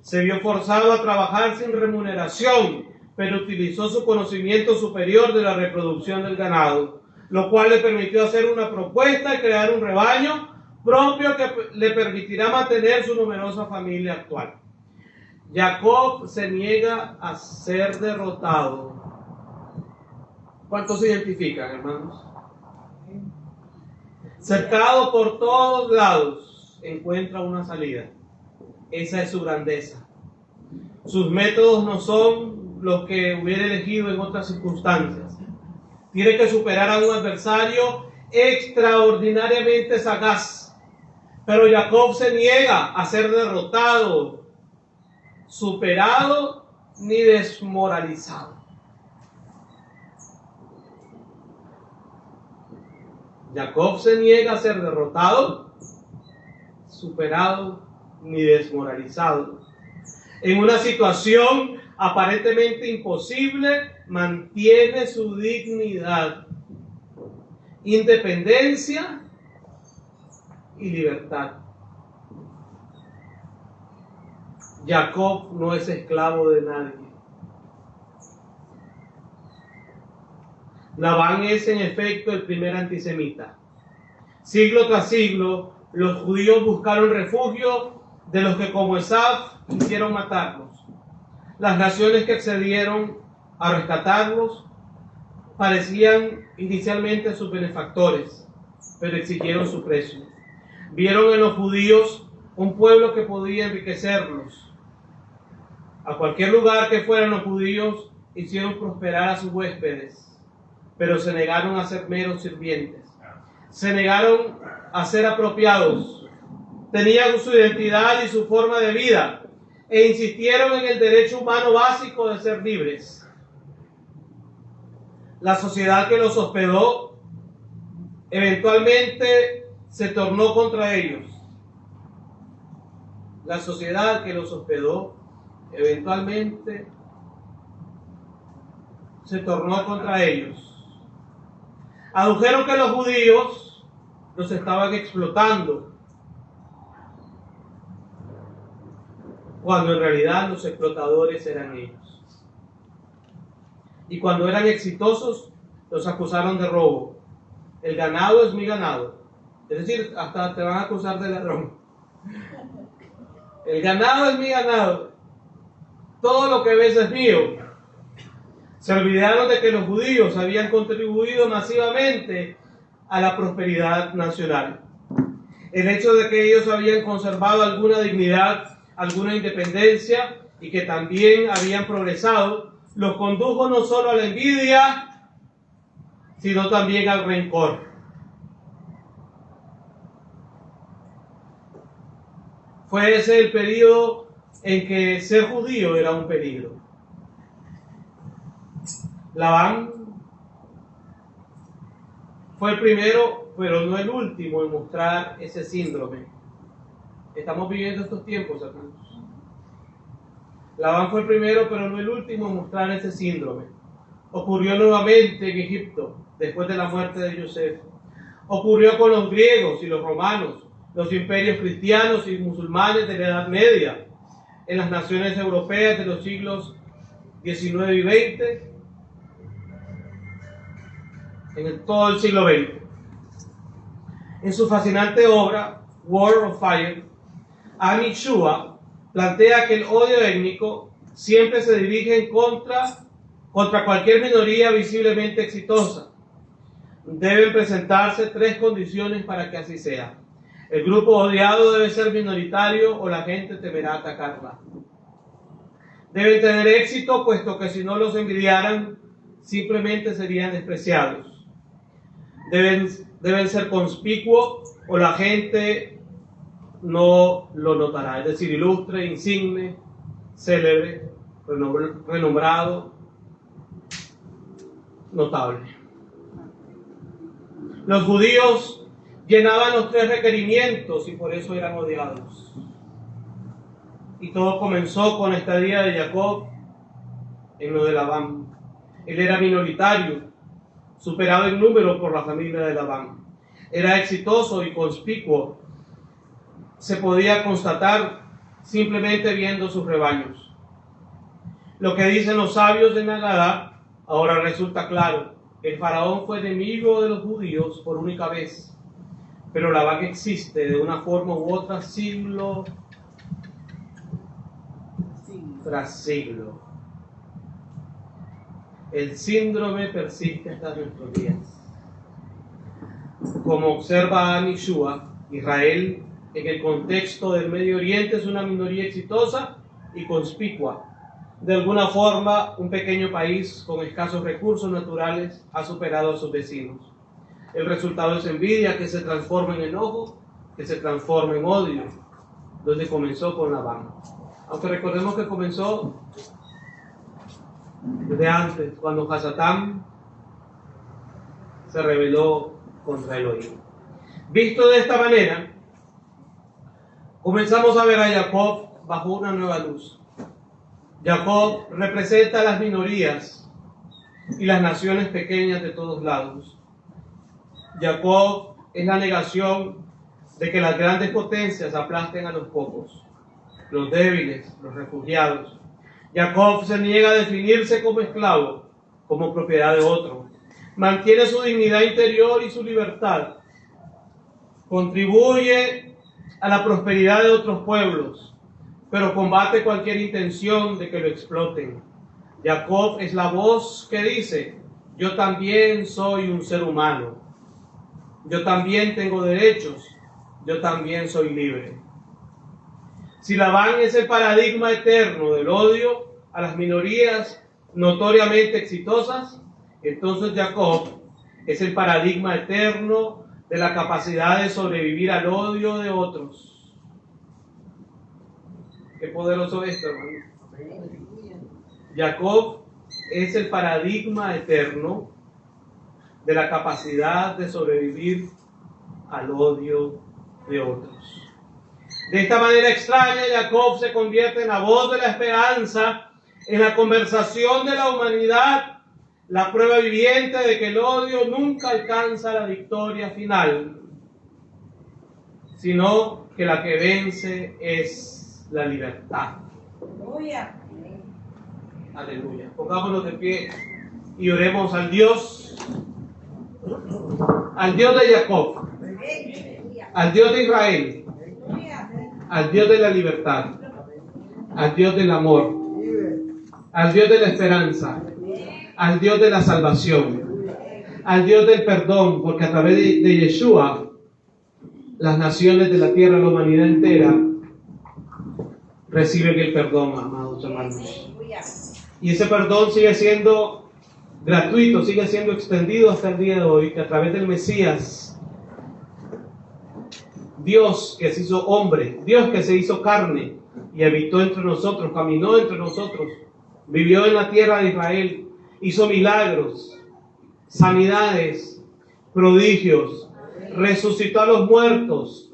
Se vio forzado a trabajar sin remuneración, pero utilizó su conocimiento superior de la reproducción del ganado, lo cual le permitió hacer una propuesta y crear un rebaño propio que le permitirá mantener su numerosa familia actual. Jacob se niega a ser derrotado. ¿Cuántos se identifican, hermanos? Cercado por todos lados, encuentra una salida. Esa es su grandeza. Sus métodos no son los que hubiera elegido en otras circunstancias. Tiene que superar a un adversario extraordinariamente sagaz. Pero Jacob se niega a ser derrotado, superado ni desmoralizado. Jacob se niega a ser derrotado, superado ni desmoralizado. En una situación aparentemente imposible, mantiene su dignidad, independencia y libertad. Jacob no es esclavo de nadie. Labán es en efecto el primer antisemita. Siglo tras siglo, los judíos buscaron refugio de los que como Esaf quisieron matarlos. Las naciones que accedieron a rescatarlos parecían inicialmente sus benefactores, pero exigieron su precio. Vieron en los judíos un pueblo que podía enriquecerlos. A cualquier lugar que fueran los judíos, hicieron prosperar a sus huéspedes, pero se negaron a ser meros sirvientes. Se negaron a ser apropiados. Tenían su identidad y su forma de vida e insistieron en el derecho humano básico de ser libres. La sociedad que los hospedó eventualmente se tornó contra ellos. La sociedad que los hospedó eventualmente se tornó contra ellos. Adujeron que los judíos los estaban explotando, cuando en realidad los explotadores eran ellos. Y cuando eran exitosos, los acusaron de robo. El ganado es mi ganado. Es decir, hasta te van a acusar de ladrón. El ganado es mi ganado. Todo lo que ves es mío. Se olvidaron de que los judíos habían contribuido masivamente a la prosperidad nacional. El hecho de que ellos habían conservado alguna dignidad, alguna independencia y que también habían progresado, los condujo no solo a la envidia, sino también al rencor. Fue ese el periodo en que ser judío era un peligro. Labán fue el primero, pero no el último en mostrar ese síndrome. Estamos viviendo estos tiempos, hermanos. Labán fue el primero, pero no el último en mostrar ese síndrome. Ocurrió nuevamente en Egipto, después de la muerte de Yosef. Ocurrió con los griegos y los romanos, los imperios cristianos y musulmanes de la Edad Media, en las naciones europeas de los siglos XIX y XX, en todo el siglo XX. En su fascinante obra, World of Fire, Amy Shua plantea que el odio étnico siempre se dirige contra cualquier minoría visiblemente exitosa. Deben presentarse 3 condiciones para que así sea. El grupo odiado debe ser minoritario o la gente temerá atacarla. Deben tener éxito, puesto que si no los envidiaran, simplemente serían despreciados. Deben ser conspicuos o la gente no lo notará, es decir, ilustre, insigne, célebre, renombrado, notable. Los judíos llenaban los 3 requerimientos y por eso eran odiados. Y todo comenzó con la estadía de Jacob en lo de Labán. Él era minoritario, superado en número por la familia de Labán. Era exitoso y conspicuo. Se podía constatar simplemente viendo sus rebaños. Lo que dicen los sabios de Nagadá ahora resulta claro. El faraón fue enemigo de los judíos por única vez, pero Labán existe de una forma u otra siglo tras siglo. El síndrome persiste hasta nuestros días. Como observa Amy Shua, Israel en el contexto del Medio Oriente es una minoría exitosa y conspicua. De alguna forma, un pequeño país con escasos recursos naturales ha superado a sus vecinos. El resultado es envidia que se transforma en enojo, que se transforma en odio, donde comenzó con Labán. Aunque recordemos que comenzó desde antes, cuando Hasatán se rebeló contra Elohim. Visto de esta manera, comenzamos a ver a Jacob bajo una nueva luz. Jacob representa a las minorías y las naciones pequeñas de todos lados. Jacob es la negación de que las grandes potencias aplasten a los pocos, los débiles, los refugiados. Jacob se niega a definirse como esclavo, como propiedad de otro. Mantiene su dignidad interior y su libertad. Contribuye a la prosperidad de otros pueblos, pero combate cualquier intención de que lo exploten. Jacob es la voz que dice: yo también soy un ser humano, yo también tengo derechos, yo también soy libre. Si Labán es el paradigma eterno del odio a las minorías notoriamente exitosas, entonces Jacob es el paradigma eterno de la capacidad de sobrevivir al odio de otros. Qué poderoso esto, hermano. Jacob es el paradigma eterno de la capacidad de sobrevivir al odio de otros. De esta manera extraña, Jacob se convierte en la voz de la esperanza, en la conversación de la humanidad, la prueba viviente de que el odio nunca alcanza la victoria final. sino que la que vence es la libertad. Aleluya. Aleluya. Pongámonos de pie y oremos al Dios de Jacob, al Dios de Israel, al Dios de la libertad, al Dios del amor, al Dios de la esperanza, al Dios de la salvación, al Dios del perdón, porque a través de Yeshua las naciones de la tierra, la humanidad entera, reciben el perdón, amados hermanos. Y ese perdón sigue siendo gratuito, sigue siendo extendido hasta el día de hoy, que a través del Mesías, Dios que se hizo hombre, Dios que se hizo carne y habitó entre nosotros, caminó entre nosotros, vivió en la tierra de Israel, hizo milagros, sanidades, prodigios, resucitó a los muertos,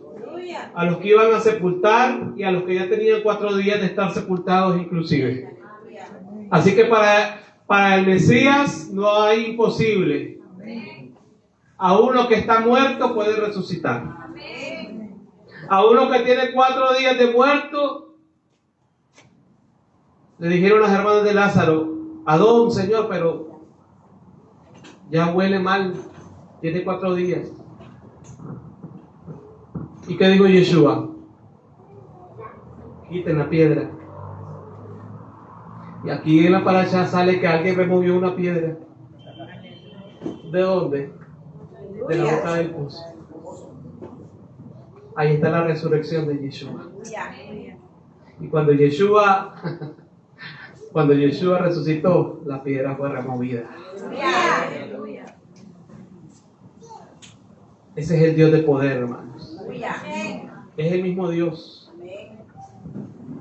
a los que iban a sepultar y a los que ya tenían 4 días de estar sepultados inclusive. Así que para el Mesías no hay imposible. A uno que está muerto puede resucitar. A uno que tiene 4 días de muerto, le dijeron las hermanas de Lázaro: Adón, Señor, pero ya huele mal, tiene 4 días. ¿Y qué dijo Yeshua? Quiten la piedra. Y aquí en la parasha sale que alguien removió una piedra. ¿De dónde? De la boca del pozo. Ahí está la resurrección de Yeshua. Y cuando Yeshua resucitó, la piedra fue removida. Ese es el Dios de poder, hermanos. Es el mismo Dios.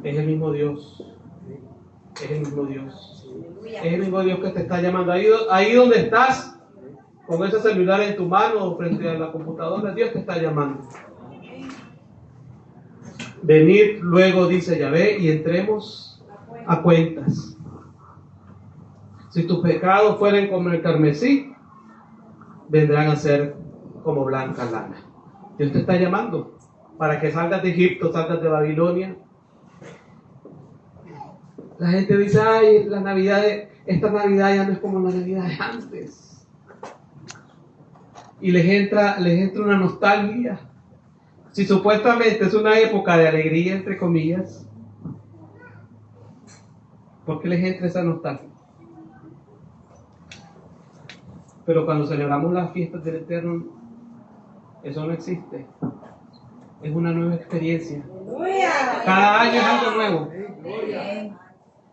Es el mismo Dios. Es el mismo Dios. Es el mismo Dios que te está llamando. Ahí donde estás, con ese celular en tu mano o frente a la computadora, Dios te está llamando. Venid luego, dice Yahvé, y entremos a cuentas. Si tus pecados fueren como el carmesí, vendrán a ser como blanca lana. Dios te está llamando para que salgas de Egipto, salgas de Babilonia. La gente dice: ay, esta Navidad ya no es como la Navidad de antes. Y les entra una nostalgia. Si supuestamente es una época de alegría, entre comillas, ¿por qué les entra esa nostalgia? Pero cuando celebramos las fiestas del Eterno, eso no existe. Es una nueva experiencia. Cada año es algo nuevo.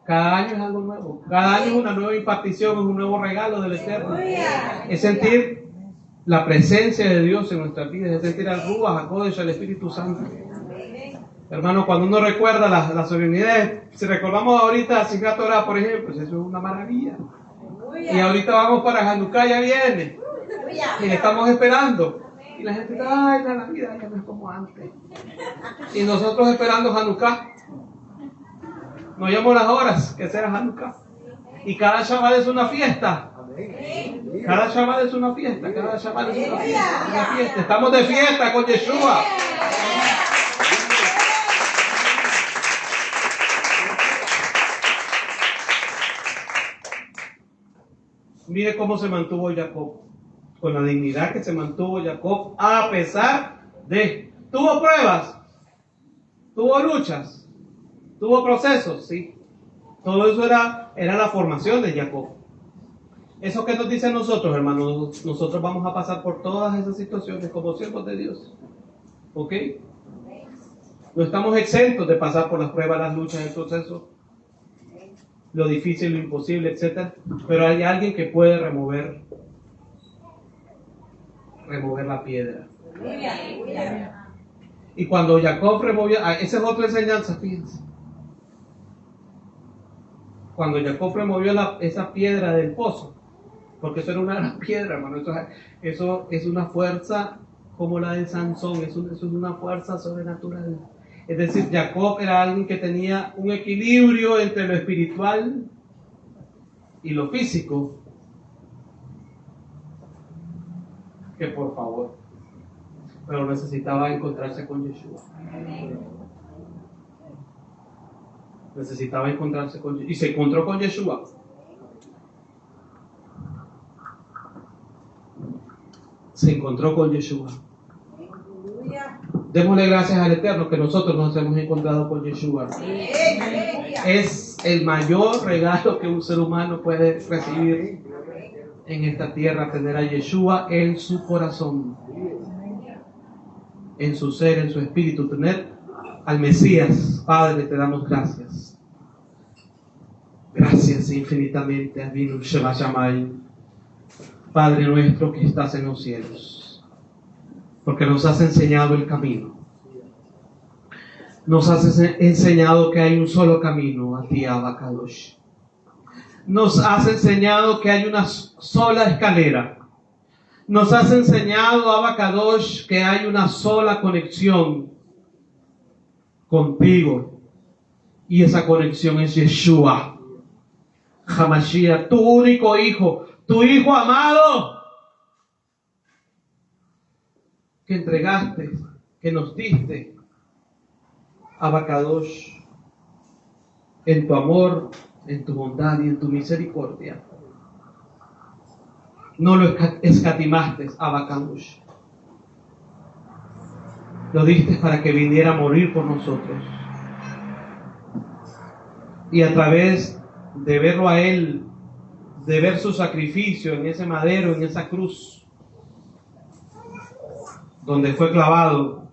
Cada año es algo nuevo. Cada año es una nueva impartición, es un nuevo regalo del Eterno. Es sentir la presencia de Dios en nuestras vidas, es sentir al Ruach HaKodesh, al Espíritu Santo. Hermano, cuando uno recuerda las solemnidades, si recordamos ahorita a Simchat Torah, por ejemplo, eso es una maravilla. Y ahorita vamos para Hanukkah, ya viene. Y le estamos esperando. Y la gente dice: ay, la Navidad ya no es como antes. Y nosotros esperando Hanukkah. No llevamos las horas que sea Hanukkah. Y cada Shabbat es una fiesta. Cada Shabbat es una fiesta. Cada Shabbat es una fiesta. Estamos de fiesta con Yeshua. Mire cómo se mantuvo Jacob. Con la dignidad que se mantuvo Jacob, a pesar de... ¿Tuvo pruebas? ¿Tuvo luchas? ¿Tuvo procesos? Sí. Todo eso era la formación de Jacob. ¿Eso qué nos dice a nosotros, hermanos? Nosotros vamos a pasar por todas esas situaciones como siervos de Dios. ¿Ok? No estamos exentos de pasar por las pruebas, las luchas, el proceso, lo difícil, lo imposible, etc. Pero hay alguien que puede remover la piedra. Y cuando Jacob removió, esa es otra enseñanza, fíjense. Cuando Jacob removió esa piedra del pozo, porque eso era una gran piedra, hermano, eso es una fuerza como la de Sansón, eso es una fuerza sobrenatural. Es decir, Jacob era alguien que tenía un equilibrio entre lo espiritual y lo físico. Que por favor, pero necesitaba encontrarse con Yeshua. Necesitaba encontrarse con Yeshua. Y se encontró con Yeshua. Se encontró con Yeshua. Démosle gracias al Eterno que nosotros nos hemos encontrado con Yeshua. Es el mayor regalo que un ser humano puede recibir en esta tierra, tener a Yeshua en su corazón, en su ser, en su espíritu, tener al Mesías. Padre, te damos gracias. Gracias infinitamente. Avinu Shema Shammai. Padre nuestro que estás en los cielos, porque nos has enseñado el camino. Nos has enseñado que hay un solo camino a ti, Abba Kadosh. Nos has enseñado que hay una sola escalera. Nos has enseñado, Abba Kadosh, que hay una sola conexión contigo. Y esa conexión es Yeshua, Hamashiach, tu único hijo, tu hijo amado, que entregaste, que nos diste, Abba Kadosh, en tu amor, en tu bondad y en tu misericordia. No lo escatimaste, Abba Kadosh. Lo diste para que viniera a morir por nosotros. Y a través de verlo a Él, de ver su sacrificio en ese madero, en esa cruz, donde fue clavado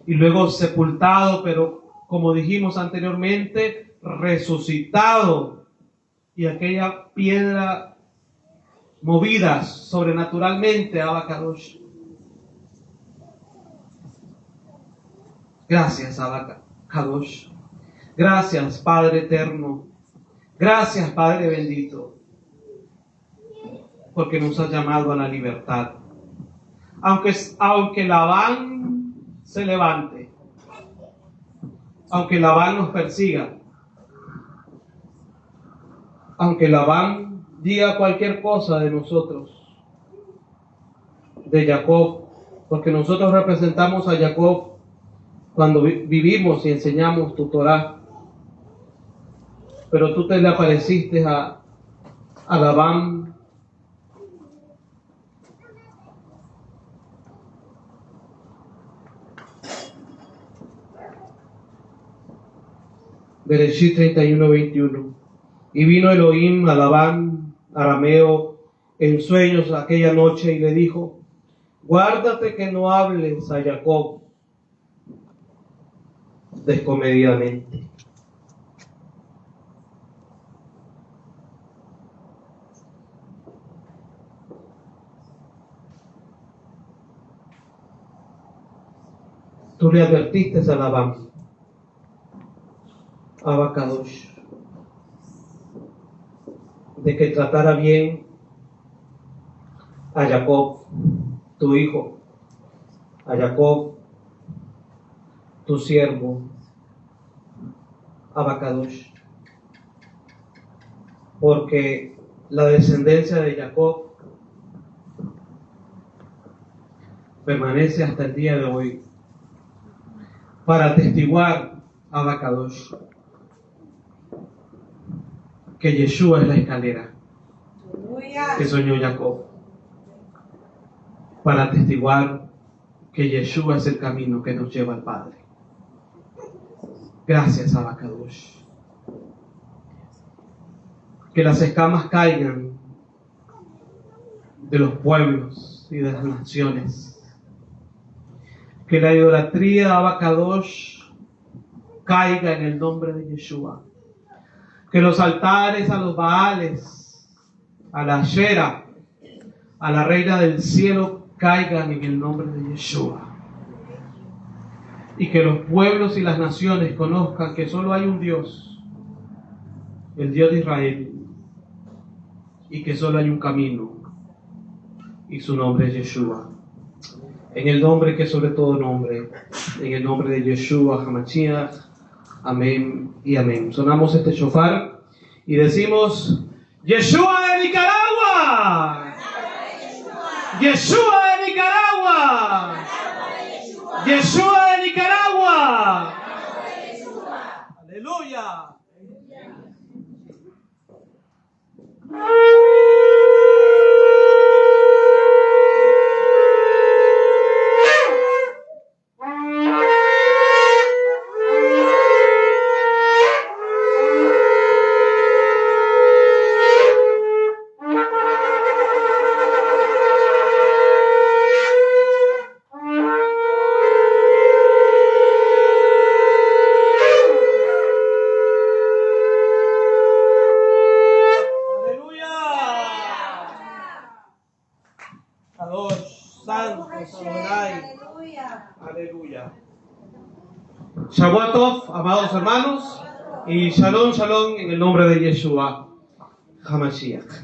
y luego sepultado, pero como dijimos anteriormente, resucitado, y aquella piedra movida sobrenaturalmente a Abba Kadosh. Gracias, Abba Kadosh. Gracias, Padre eterno. Gracias, Padre bendito, porque nos has llamado a la libertad. Aunque Labán se levante, aunque Labán nos persiga, aunque Labán diga cualquier cosa de nosotros, de Jacob, porque nosotros representamos a Jacob cuando vivimos y enseñamos tu Torah, pero tú te le apareciste a Labán Bereshit 31:21. Y vino Elohim a Labán, arameo, en sueños aquella noche y le dijo: guárdate que no hables a Jacob descomedidamente. Tú le advertiste a Labán, Abba Kadosh, de que tratara bien a Jacob, tu hijo, a Jacob, tu siervo, Abba Kadosh, porque la descendencia de Jacob permanece hasta el día de hoy para atestiguar, Abba Kadosh, que Yeshua es la escalera que soñó Jacob, para atestiguar que Yeshua es el camino que nos lleva al Padre. Gracias, Abba Kadosh. Que las escamas caigan de los pueblos y de las naciones. Que la idolatría, Abba Kadosh, caiga en el nombre de Yeshua. Que los altares a los Baales, a la Ashera, a la Reina del Cielo, caigan en el nombre de Yeshua. Y que los pueblos y las naciones conozcan que solo hay un Dios, el Dios de Israel, y que solo hay un camino, y su nombre es Yeshua. En el nombre que sobre todo nombre, en el nombre de Yeshua HaMashiach, amén y amén. Sonamos este shofar y decimos: Yeshua de Nicaragua, Yeshua de Nicaragua. Yeshua de Nicaragua. Aleluya. Aleluya. Shabbat Tov, amados hermanos, y Shalom, Shalom en el nombre de Yeshua HaMashiach.